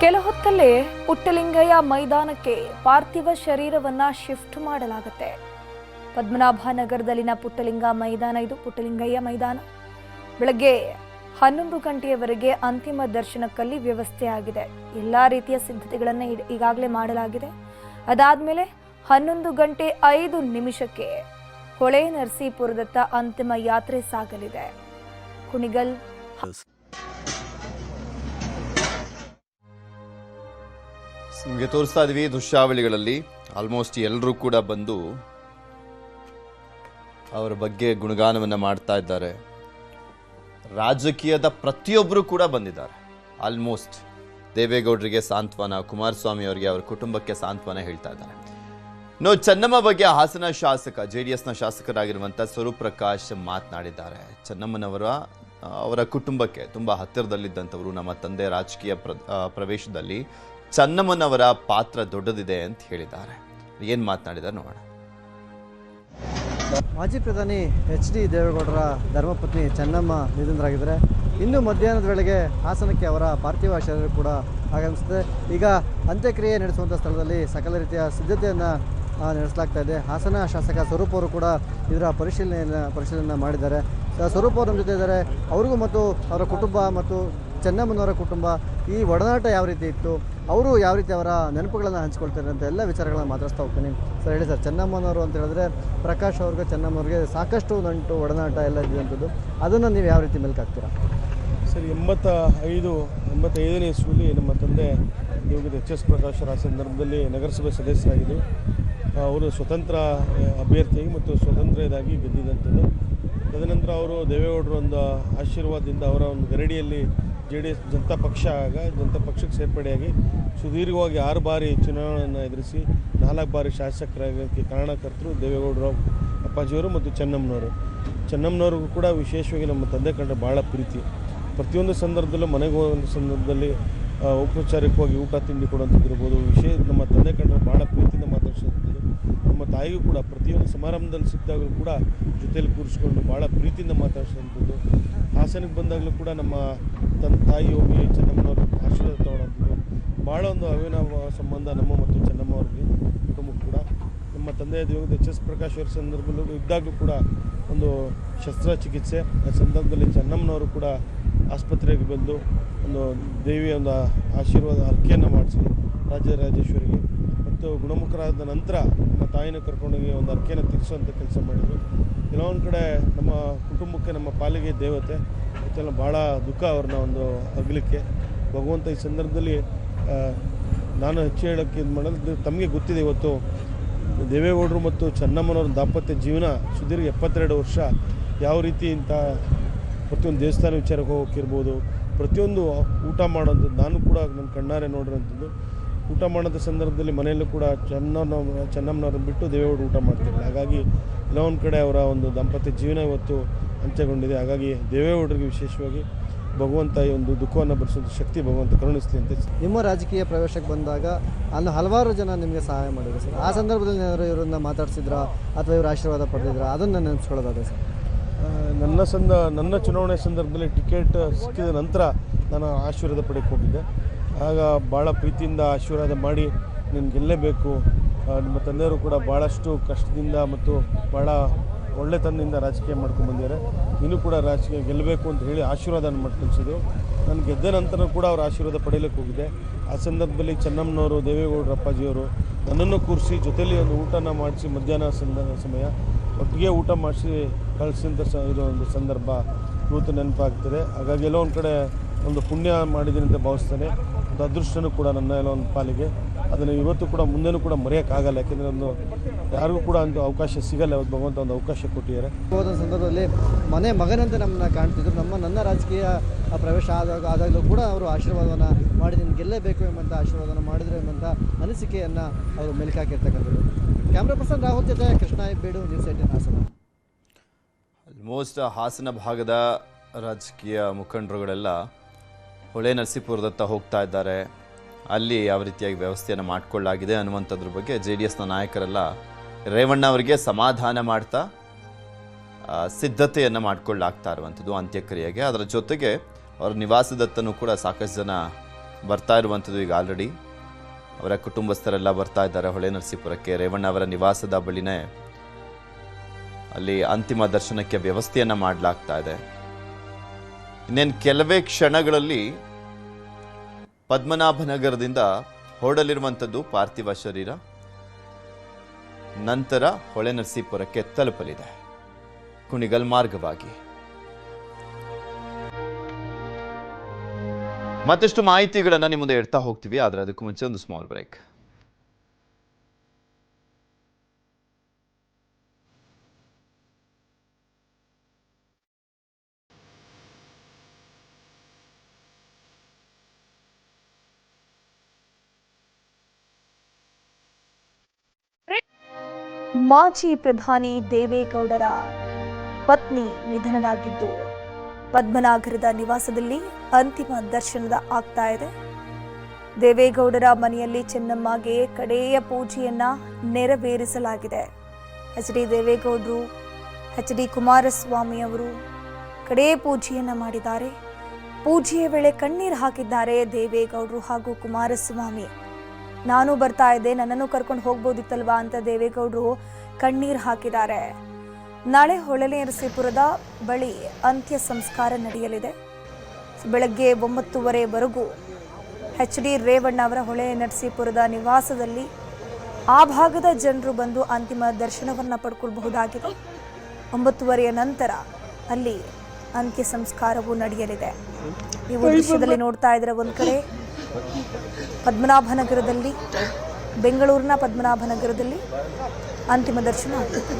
ಕೆಲ ಹೊತ್ತಲ್ಲೇ ಪುಟ್ಟಲಿಂಗಯ್ಯ ಮೈದಾನಕ್ಕೆ ಪಾರ್ಥಿವ ಶರೀರವನ್ನ ಶಿಫ್ಟ್ ಮಾಡಲಾಗುತ್ತೆ. ಪದ್ಮನಾಭನಗರದಲ್ಲಿನ ಪುಟ್ಟಲಿಂಗ ಮೈದಾನ ಇದು. ಪುಟ್ಟಲಿಂಗಯ್ಯ ಮೈದಾನ ಬೆಳಗ್ಗೆ 11 ಗಂಟೆಯವರೆಗೆ ಅಂತಿಮ ದರ್ಶನಕ್ಕಲ್ಲಿ ವ್ಯವಸ್ಥೆ ಆಗಿದೆ. ಎಲ್ಲಾ ರೀತಿಯ ಸಿದ್ಧತೆಗಳನ್ನು ಈಗಾಗಲೇ ಮಾಡಲಾಗಿದೆ. ಅದಾದ್ಮೇಲೆ 11:05 ಹೊಳೆ ನರಸೀಪುರದತ್ತ ಅಂತಿಮ ಯಾತ್ರೆ ಸಾಗಲಿದೆ. ಕುಣಿಗಲ್ ನಿಮಗೆ ತೋರಿಸ್ತಾ ಇದೀವಿ ದೃಶ್ಯಾವಳಿಗಳಲ್ಲಿ. ಆಲ್ಮೋಸ್ಟ್ ಎಲ್ಲರೂ ಕೂಡ ಬಂದು ಅವರ ಬಗ್ಗೆ ಗುಣಗಾನವನ್ನು ಮಾಡ್ತಾ ಇದ್ದಾರೆ. ರಾಜಕೀಯದ ಪ್ರತಿಯೊಬ್ಬರು ಕೂಡ ಬಂದಿದ್ದಾರೆ. ಆಲ್ಮೋಸ್ಟ್ ದೇವೇಗೌಡರಿಗೆ ಸಾಂತ್ವನ, ಕುಮಾರಸ್ವಾಮಿ ಅವರಿಗೆ, ಅವರ ಕುಟುಂಬಕ್ಕೆ ಸಾಂತ್ವನ ಹೇಳ್ತಾ ಇದ್ದಾರೆ. ಚೆನ್ನಮ್ಮ ಬಗ್ಗೆ ಹಾಸನ ಶಾಸಕ, JDSನ ಶಾಸಕರಾಗಿರುವಂಥ ಸ್ವರೂಪ್ ಪ್ರಕಾಶ್ ಮಾತನಾಡಿದ್ದಾರೆ. ಅವರ ಕುಟುಂಬಕ್ಕೆ ತುಂಬ ಹತ್ತಿರದಲ್ಲಿದ್ದಂಥವರು. ನಮ್ಮ ತಂದೆ ರಾಜಕೀಯ ಪ್ರವೇಶದಲ್ಲಿ ಚೆನ್ನಮ್ಮನವರ ಪಾತ್ರ ದೊಡ್ಡದಿದೆ ಅಂತ ಹೇಳಿದ್ದಾರೆ. ಏನು ಮಾತನಾಡಿದ್ದಾರೆ ನೋಡೋಣ. ಮಾಜಿ ಪ್ರಧಾನಿ ಎಚ್.ಡಿ. ದೇವೇಗೌಡರ ಧರ್ಮಪತ್ನಿ ಚೆನ್ನಮ್ಮ ನಿಧನರಾಗಿದ್ದಾರೆ. ಇಂದು ಮಧ್ಯಾಹ್ನದ ವೇಳೆಗೆ ಹಾಸನಕ್ಕೆ ಅವರ ಪಾರ್ಥಿವ ಶರೀರ ಕೂಡ ಆಗಮಿಸುತ್ತದೆ. ಈಗ ಅಂತ್ಯಕ್ರಿಯೆ ನಡೆಸುವಂಥ ಸ್ಥಳದಲ್ಲಿ ಸಕಲ ರೀತಿಯ ಸಿದ್ಧತೆಯನ್ನು ನಡೆಸಲಾಗ್ತಾ ಇದೆ. ಹಾಸನ ಶಾಸಕ ಸ್ವರೂಪ್ ಅವರು ಕೂಡ ಇದರ ಪರಿಶೀಲನೆ ಮಾಡಿದ್ದಾರೆ. ಸ್ವರೂಪ್ ಅವರು ನಮ್ಮ ಜೊತೆ ಇದ್ದಾರೆ. ಅವ್ರಿಗೂ ಮತ್ತು ಅವರ ಕುಟುಂಬ ಮತ್ತು ಚೆನ್ನಮ್ಮನವರ ಕುಟುಂಬ ಈ ಒಡನಾಟ ಯಾವ ರೀತಿ ಇತ್ತು, ಅವರು ಯಾವ ರೀತಿ ಅವರ ನೆನಪುಗಳನ್ನು ಹಂಚಿಕೊಳ್ತಾರೆ ಅಂತ ಎಲ್ಲ ವಿಚಾರಗಳನ್ನು ಮಾತಾಡ್ತಾ ಹೋಗ್ತೀನಿ. ಸರ್ ಹೇಳಿ ಸರ್, ಚೆನ್ನಮ್ಮನವರು ಅಂತ ಹೇಳಿದ್ರೆ ಪ್ರಕಾಶ್ ಅವ್ರಿಗೆ, ಚೆನ್ನಮ್ಮವ್ರಿಗೆ ಸಾಕಷ್ಟು ನಂಟು ಒಡನಾಟ ಎಲ್ಲ ಇದ್ದಂಥದ್ದು, ಅದನ್ನು ನೀವು ಯಾವ ರೀತಿ ಮೆಲ್ಕಾಗ್ತೀರಾ? ಸರ್, 85ನೇ ಇಸ್ವಿಯಲ್ಲಿ ನಮ್ಮ ತಂದೆ ಯೋಗದ HS ಪ್ರಕಾಶರ ಆ ಸಂದರ್ಭದಲ್ಲಿ ನಗರಸಭೆ ಸದಸ್ಯರಾಗಿದ್ದರು. ಅವರು ಸ್ವತಂತ್ರ ಅಭ್ಯರ್ಥಿಯಾಗಿ ಮತ್ತು ಸ್ವತಂತ್ರದಾಗಿ ಗೆದ್ದಿದ್ದಂಥದ್ದು. ತದನಂತರ ಅವರು ದೇವೇಗೌಡರ ಒಂದು ಆಶೀರ್ವಾದದಿಂದ ಅವರ ಒಂದು ಗರಡಿಯಲ್ಲಿ JDS ಜನತಾ ಪಕ್ಷಕ್ಕೆ ಸೇರ್ಪಡೆಯಾಗಿ ಸುದೀರ್ಘವಾಗಿ 6 ಬಾರಿ ಚುನಾವಣೆಯನ್ನು ಎದುರಿಸಿ 4 ಬಾರಿ ಶಾಸಕರಾಗೋಕ್ಕೆ ಕಾರಣಕರ್ತರು ದೇವೇಗೌಡರು ಅಪ್ಪಾಜಿಯವರು ಮತ್ತು ಚೆನ್ನಮ್ಮನವ್ರಿಗೂ ಕೂಡ ವಿಶೇಷವಾಗಿ ನಮ್ಮ ತಂದೆ ಕಂಡ್ರೆ ಭಾಳ ಪ್ರೀತಿ. ಪ್ರತಿಯೊಂದು ಸಂದರ್ಭದಲ್ಲೂ ಮನೆಗೆ ಹೋಗುವ ಸಂದರ್ಭದಲ್ಲಿ ಔಪಚಾರಿಕವಾಗಿ ಊಟ ತಿಂಡಿ ಕೊಡುವಂಥದ್ದಿರ್ಬೋದು. ನಮ್ಮ ತಂದೆ ಕಂಡ್ರೆ ಭಾಳ ಪ್ರೀತಿಯಿಂದ ಮಾತಾಡ್ಸೋಂಥದ್ದು. ನಮ್ಮ ತಾಯಿಗೂ ಕೂಡ ಪ್ರತಿಯೊಂದು ಸಮಾರಂಭದಲ್ಲಿ ಸಿಕ್ಕಿದಾಗಲೂ ಕೂಡ ಜೊತೆಯಲ್ಲಿ ಕೂರಿಸ್ಕೊಂಡು ಭಾಳ ಪ್ರೀತಿಯಿಂದ ಮಾತಾಡ್ಸೋಂಥದ್ದು. ಹಾಸನಕ್ಕೆ ಬಂದಾಗಲೂ ಕೂಡ ನಮ್ಮ ತಾಯಿ ಹೋಗಿ ಚೆನ್ನಮ್ಮನವ್ರ ಆಶೀರ್ವಾದ ತಗೊಳ್ಳೋಂಥದ್ದು. ಭಾಳ ಒಂದು ಅವಿನಾವ ಸಂಬಂಧ ನಮ್ಮ ಮತ್ತು ಚೆನ್ನಮ್ಮ ಅವ್ರಿಗೆ ಕುಟುಂಬಕ್ಕೆ ಕೂಡ. ನಮ್ಮ ತಂದೆಯ ದೇವದ HS ಪ್ರಕಾಶ್ ಅವರ ಸಂದರ್ಭದಲ್ಲೂ ಇದ್ದಾಗಲೂ ಕೂಡ ಒಂದು ಶಸ್ತ್ರಚಿಕಿತ್ಸೆ ಆ ಸಂದರ್ಭದಲ್ಲಿ ಚೆನ್ನಮ್ಮನವರು ಕೂಡ ಆಸ್ಪತ್ರೆಗೆ ಬಂದು ಒಂದು ದೇವಿಯ ಒಂದು ಆಶೀರ್ವಾದ ಅರ್ಕೆಯನ್ನು ಮಾಡಿಸಿ ರಾಜರಾಜೇಶ್ವರಿಗೆ ಮತ್ತು ಗುಣಮುಖರಾದ ನಂತರ ನಮ್ಮ ತಾಯಿನ ಕರ್ಕೊಂಡೋಗಿ ಒಂದು ಅರ್ಕೆಯನ್ನು ತೀರಿಸುವಂಥ ಕೆಲಸ ಮಾಡಿದರು. ಕೆಲವೊಂದು ಕಡೆ ನಮ್ಮ ಕುಟುಂಬಕ್ಕೆ, ನಮ್ಮ ಪಾಲಿಗೆ ದೇವತೆ ಮತ್ತೆಲ್ಲ ಭಾಳ ದುಃಖ ಅವ್ರನ್ನ ಒಂದು ಅಗಲಿಕ್ಕೆ. ಭಗವಂತ ಈ ಸಂದರ್ಭದಲ್ಲಿ ನಾನು ಹೆಚ್ಚು ಹೇಳೋಕ್ಕೆ ಇದು ಮಾಡೋದು, ತಮಗೆ ಗೊತ್ತಿದೆ ಇವತ್ತು ದೇವೇಗೌಡರು ಮತ್ತು ಚೆನ್ನಮ್ಮನವ್ರ ದಾಂಪತ್ಯ ಜೀವನ ಸುದೀರ್ಘ 72 ವರ್ಷ ಯಾವ ರೀತಿ ಇಂಥ ಪ್ರತಿಯೊಂದು ದೇವಸ್ಥಾನ ವಿಚಾರಕ್ಕೆ ಹೋಗೋಕ್ಕಿರ್ಬೋದು, ಪ್ರತಿಯೊಂದು ಊಟ ಮಾಡೋಂಥದ್ದು ನಾನು ಕೂಡ ನನ್ನ ಕಣ್ಣಾರೆ ನೋಡಿರೋಂಥದ್ದು. ಊಟ ಮಾಡೋಂಥ ಸಂದರ್ಭದಲ್ಲಿ ಮನೆಯಲ್ಲೂ ಕೂಡ ಚೆನ್ನಮ್ಮನವ್ರನ್ನ ಬಿಟ್ಟು ದೇವೇಗೌಡರು ಊಟ ಮಾಡ್ತಿರಲಿಲ್ಲ. ಹಾಗಾಗಿ ಕೆಲವೊಂದು ಕಡೆ ಅವರ ಒಂದು ದಾಂಪತ್ಯ ಜೀವನ ಇವತ್ತು ಅಂತ್ಯಗೊಂಡಿದೆ. ಹಾಗಾಗಿ ದೇವೇಗೌಡರಿಗೆ ವಿಶೇಷವಾಗಿ ಭಗವಂತ ಈ ಒಂದು ದುಃಖವನ್ನು ಭರಿಸುವಂಥ ಶಕ್ತಿ ಭಗವಂತ ಕರುಣಿಸ್ಲಿ ಅಂತ. ನಿಮ್ಮ ರಾಜಕೀಯ ಪ್ರವೇಶಕ್ಕೆ ಬಂದಾಗ ಅಲ್ಲಿ ಹಲವಾರು ಜನ ನಿಮಗೆ ಸಹಾಯ ಮಾಡಿದ್ರು ಸರ್. ಆ ಸಂದರ್ಭದಲ್ಲಿ ಏನಾದರೂ ಇವರನ್ನ ಮಾತಾಡ್ಸಿದ್ರಾ ಅಥವಾ ಇವರು ಆಶೀರ್ವಾದ ಪಡೆದಿದ್ರಾ, ಅದನ್ನು ನೆನೆಸ್ಕೊಳ್ಳೋದಾದ್ರೆ ಸರ್? ನನ್ನ ಚುನಾವಣೆ ಸಂದರ್ಭದಲ್ಲಿ ಟಿಕೆಟ್ ಸಿಕ್ಕಿದ ನಂತರ ನಾನು ಆಶೀರ್ವಾದ ಪಡೆಯಕ್ಕೆ ಹೋಗಿದ್ದೆ. ಆಗ ಭಾಳ ಪ್ರೀತಿಯಿಂದ ಆಶೀರ್ವಾದ ಮಾಡಿ ನೀನು ಗೆಲ್ಲಲೇಬೇಕು, ನಿಮ್ಮ ತಂದೆಯವರು ಕೂಡ ಭಾಳಷ್ಟು ಕಷ್ಟದಿಂದ ಮತ್ತು ಭಾಳ ಒಳ್ಳೆತನದಿಂದ ರಾಜಕೀಯ ಮಾಡ್ಕೊಂಡು ಬಂದಿದ್ದಾರೆ, ನೀನು ಕೂಡ ರಾಜಕೀಯ ಗೆಲ್ಲಬೇಕು ಅಂತ ಹೇಳಿ ಆಶೀರ್ವಾದ ಮಾಡಿ ಕಳಿಸಿದ್ರು. ನಾನು ಗೆದ್ದ ನಂತರ ಕೂಡ ಅವ್ರ ಆಶೀರ್ವಾದ ಪಡೆಯಲಿಕ್ಕೆ ಹೋಗಿದ್ದೆ. ಆ ಸಂದರ್ಭದಲ್ಲಿ ಚೆನ್ನಮ್ಮನವರು, ದೇವೇಗೌಡರ ಅಪ್ಪಾಜಿಯವರು ನನ್ನನ್ನು ಕೂರಿಸಿ ಜೊತೆಯಲ್ಲಿ ಒಂದು ಊಟನ ಮಾಡಿಸಿ ಮಧ್ಯಾಹ್ನ ಸಮಯ ಒಟ್ಟಿಗೆ ಊಟ ಮಾಡಿಸಿ ಕಳಿಸಿದಂಥ ಇರೋ ಒಂದು ಸಂದರ್ಭ ಇವತ್ತು ನೆನಪಾಗ್ತದೆ. ಹಾಗಾಗಿ ಎಲ್ಲೋ ಒಂದು ಕಡೆ ಒಂದು ಪುಣ್ಯ ಮಾಡಿದ್ದೀನಿ ಅಂತ ಭಾವಿಸ್ತೇನೆ. ಒಂದು ಅದೃಷ್ಟನೂ ಕೂಡ ನನ್ನ ಎಲ್ಲ ಒಂದು ಪಾಲಿಗೆ. ಅದನ್ನು ಇವತ್ತು ಕೂಡ ಮುಂದೆನೂ ಕೂಡ ಮರೆಯೋಕ್ಕಾಗಲ್ಲ. ಯಾಕೆಂದರೆ ಒಂದು ಯಾರಿಗೂ ಕೂಡ ಒಂದು ಅವಕಾಶ ಸಿಗಲ್ಲ, ಇವತ್ತು ಭಗವಂತ ಒಂದು ಅವಕಾಶ ಕೊಟ್ಟಿದ್ದಾರೆ. ಹೋದ ಸಂದರ್ಭದಲ್ಲಿ ಮನೆ ಮಗನಂತೆ ನಮ್ಮನ್ನ ಕಾಣ್ತಿದ್ರು. ನನ್ನ ರಾಜಕೀಯ ಪ್ರವೇಶ ಆದಾಗಲೂ ಕೂಡ ಅವರು ಆಶೀರ್ವಾದವನ್ನು ಮಾಡಿ ನೀನು ಗೆಲ್ಲಬೇಕು ಎಂಬಂಥ ಆಶೀರ್ವಾದವನ್ನು ಮಾಡಿದ್ರು ಎಂಬಂಥ ಅನಿಸಿಕೆಯನ್ನು ಅವರು ಮೆಲುಕಾಕಿರ್ತಕ್ಕಂಥದ್ದು. ಕ್ಯಾಮ್ರಾ ಪರ್ಸನ್ ರಾಹುಲ್ ಜೊತೆ ಕೃಷ್ಣ ಬೇಡು, ನ್ಯೂಸ್ 18 ಹಾಸನ. ಆಲ್ಮೋಸ್ಟ್ ಹಾಸನ ಭಾಗದ ರಾಜಕೀಯ ಮುಖಂಡರುಗಳೆಲ್ಲ ಹೊಳೆ ನರಸೀಪುರದತ್ತ ಹೋಗ್ತಾ ಇದ್ದಾರೆ. ಅಲ್ಲಿ ಯಾವ ರೀತಿಯಾಗಿ ವ್ಯವಸ್ಥೆಯನ್ನು ಮಾಡಿಕೊಳ್ಳಲಾಗಿದೆ ಅನ್ನುವಂಥದ್ರ ಬಗ್ಗೆ JDSನ ನಾಯಕರೆಲ್ಲ ರೇವಣ್ಣ ಅವರಿಗೆ ಸಮಾಧಾನ ಮಾಡ್ತಾ ಸಿದ್ಧತೆಯನ್ನು ಮಾಡಿಕೊಳ್ಳಾಗ್ತಾ ಇರುವಂಥದ್ದು ಅಂತ್ಯಕ್ರಿಯೆಗೆ. ಅದರ ಜೊತೆಗೆ ಅವರ ನಿವಾಸದತ್ತನೂ ಕೂಡ ಸಾಕಷ್ಟು ಜನ ಬರ್ತಾ ಇರುವಂಥದ್ದು. ಈಗ ಆಲ್ರೆಡಿ ಅವರ ಕುಟುಂಬಸ್ಥರೆಲ್ಲ ಬರ್ತಾ ಇದ್ದಾರೆ ಹೊಳೆ ನರಸೀಪುರಕ್ಕೆ. ರೇವಣ್ಣ ಅವರ ನಿವಾಸದ ಬಳಿನೇ ಅಲ್ಲಿ ಅಂತಿಮ ದರ್ಶನಕ್ಕೆ ವ್ಯವಸ್ಥೆಯನ್ನು ಮಾಡಲಾಗ್ತಾ ಇದೆ. ಇನ್ನೇನು ಕೆಲವೇ ಕ್ಷಣಗಳಲ್ಲಿ ಪದ್ಮನಾಭನಗರದಿಂದ ಹೊರಡಲಿರುವಂಥದ್ದು ಪಾರ್ಥಿವ ಶರೀರ ನಂತರ ಹೊಳೆ ನರಸೀಪುರಕ್ಕೆ ತಲುಪಲಿದೆ ಕುಣಿಗಲ್ ಮಾರ್ಗವಾಗಿ. ಮತ್ತಷ್ಟು ಮಾಹಿತಿಗಳನ್ನು ನಿಮ್ಮ ಮುಂದೆ ಇಡ್ತಾ ಹೋಗ್ತೀವಿ, ಆದರೆ ಅದಕ್ಕೂ ಮುಂಚೆ ಒಂದು ಸ್ಮಾಲ್ ಬ್ರೇಕ್. ಮಾಜಿ ಪ್ರಧಾನಿ ದೇವೇಗೌಡರ ಪತ್ನಿ ನಿಧನರಾಗಿದ್ದು ಪದ್ಮನಾಭನಗರದ ನಿವಾಸದಲ್ಲಿ ಅಂತಿಮ ದರ್ಶನದ ಆಗ್ತಾ ಇದೆ. ದೇವೇಗೌಡರ ಮನೆಯಲ್ಲಿ ಚೆನ್ನಮ್ಮಗೆ ಕಡೆಯ ಪೂಜೆಯನ್ನ ನೆರವೇರಿಸಲಾಗಿದೆ. HD ದೇವೇಗೌಡರು, HD ಕುಮಾರಸ್ವಾಮಿ ಅವರು ಕಡೇ ಪೂಜೆಯನ್ನ ಮಾಡಿದ್ದಾರೆ. ಪೂಜೆಯ ವೇಳೆ ಕಣ್ಣೀರು ಹಾಕಿದ್ದಾರೆ ದೇವೇಗೌಡರು ಹಾಗೂ ಕುಮಾರಸ್ವಾಮಿ. ನಾನು ಬರ್ತಾ ಇದ್ದೆ, ನನ್ನನ್ನು ಕರ್ಕೊಂಡು ಹೋಗ್ಬೋದಿತ್ತಲ್ವಾ ಅಂತ ದೇವೇಗೌಡರು ಕಣ್ಣೀರು ಹಾಕಿದ್ದಾರೆ. ನಾಳೆ ಹೊಳೆ ನರಸೀಪುರದ ಬಳಿ ಅಂತ್ಯ ಸಂಸ್ಕಾರ ನಡೆಯಲಿದೆ. ಬೆಳಗ್ಗೆ 9:30ವರೆಗೂ HD ರೇವಣ್ಣ ಅವರ ಹೊಳೆ ನರಸೀಪುರದ ನಿವಾಸದಲ್ಲಿ ಆ ಭಾಗದ ಜನರು ಬಂದು ಅಂತಿಮ ದರ್ಶನವನ್ನು ಪಡ್ಕೊಳ್ಬಹುದಾಗಿದೆ. 9:30 ನಂತರ ಅಲ್ಲಿ ಅಂತ್ಯ ಸಂಸ್ಕಾರವು ನಡೆಯಲಿದೆ. ನೀವು ದೃಶ್ಯದಲ್ಲಿ ನೋಡ್ತಾ ಇದ್ರೆ ಒಂದು ಕಡೆ ಪದ್ಮನಾಭನಗರದಲ್ಲಿ, ಬೆಂಗಳೂರಿನ ಪದ್ಮನಾಭನಗರದಲ್ಲಿ ಅಂತಿಮ ದರ್ಶನ ಆಗ್ತದೆ.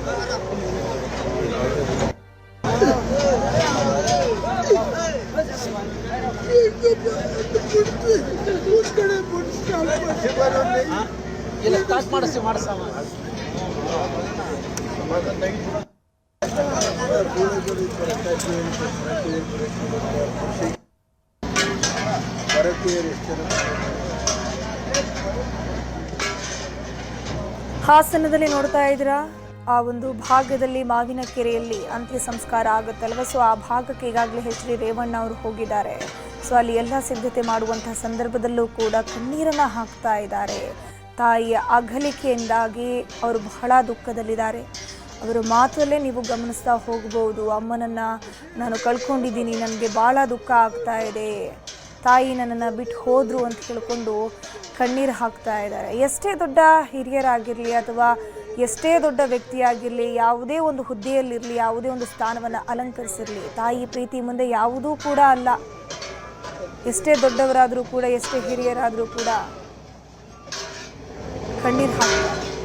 ಹಾಸನದಲ್ಲಿ ನೋಡ್ತಾ ಇದ್ದೀರಾ, ಆ ಒಂದು ಭಾಗದಲ್ಲಿ ಮಾವಿನ ಕೆರೆಯಲ್ಲಿ ಅಂತ್ಯ ಸಂಸ್ಕಾರ ಆಗುತ್ತಲ್ವ, ಸೊ ಆ ಭಾಗಕ್ಕೆ ಈಗಾಗಲೇ HD ರೇವಣ್ಣ ಅವರು ಹೋಗಿದ್ದಾರೆ. ಸೊ ಅಲ್ಲಿ ಎಲ್ಲ ಸಿದ್ಧತೆ ಮಾಡುವಂತಹ ಸಂದರ್ಭದಲ್ಲೂ ಕೂಡ ಕಣ್ಣೀರನ್ನು ಹಾಕ್ತಾ ಇದ್ದಾರೆ. ತಾಯಿಯ ಅಗಲಿಕೆಯಿಂದಾಗಿ ಅವರು ಬಹಳ ದುಃಖದಲ್ಲಿದ್ದಾರೆ. ಅವರ ಮಾತಲ್ಲೇ ನೀವು ಗಮನಿಸ್ತಾ ಹೋಗಬಹುದು, ಅಮ್ಮನನ್ನು ನಾನು ಕಳ್ಕೊಂಡಿದ್ದೀನಿ, ನನಗೆ ಭಾಳ ದುಃಖ ಆಗ್ತಾ ಇದೆ, ತಾಯಿ ನನ್ನನ್ನು ಬಿಟ್ಟು ಹೋದರು ಅಂತ ಹೇಳ್ಕೊಂಡು ಕಣ್ಣೀರು ಹಾಕ್ತಾ ಇದ್ದಾರೆ. ಎಷ್ಟೇ ದೊಡ್ಡ ಹಿರಿಯರಾಗಿರಲಿ ಅಥವಾ ಎಷ್ಟೇ ದೊಡ್ಡ ವ್ಯಕ್ತಿಯಾಗಿರಲಿ, ಯಾವುದೇ ಒಂದು ಹುದ್ದೆಯಲ್ಲಿರಲಿ, ಯಾವುದೇ ಒಂದು ಸ್ಥಾನವನ್ನು ಅಲಂಕರಿಸಿರಲಿ, ತಾಯಿ ಪ್ರೀತಿ ಮುಂದೆ ಯಾವುದೂ ಕೂಡ ಅಲ್ಲ. ಎಷ್ಟೇ ದೊಡ್ಡವರಾದರೂ ಕೂಡ, ಎಷ್ಟೇ ಹಿರಿಯರಾದರೂ ಕೂಡ ಕಣ್ಣೀರು ಹಾಕ್ತಾರೆ.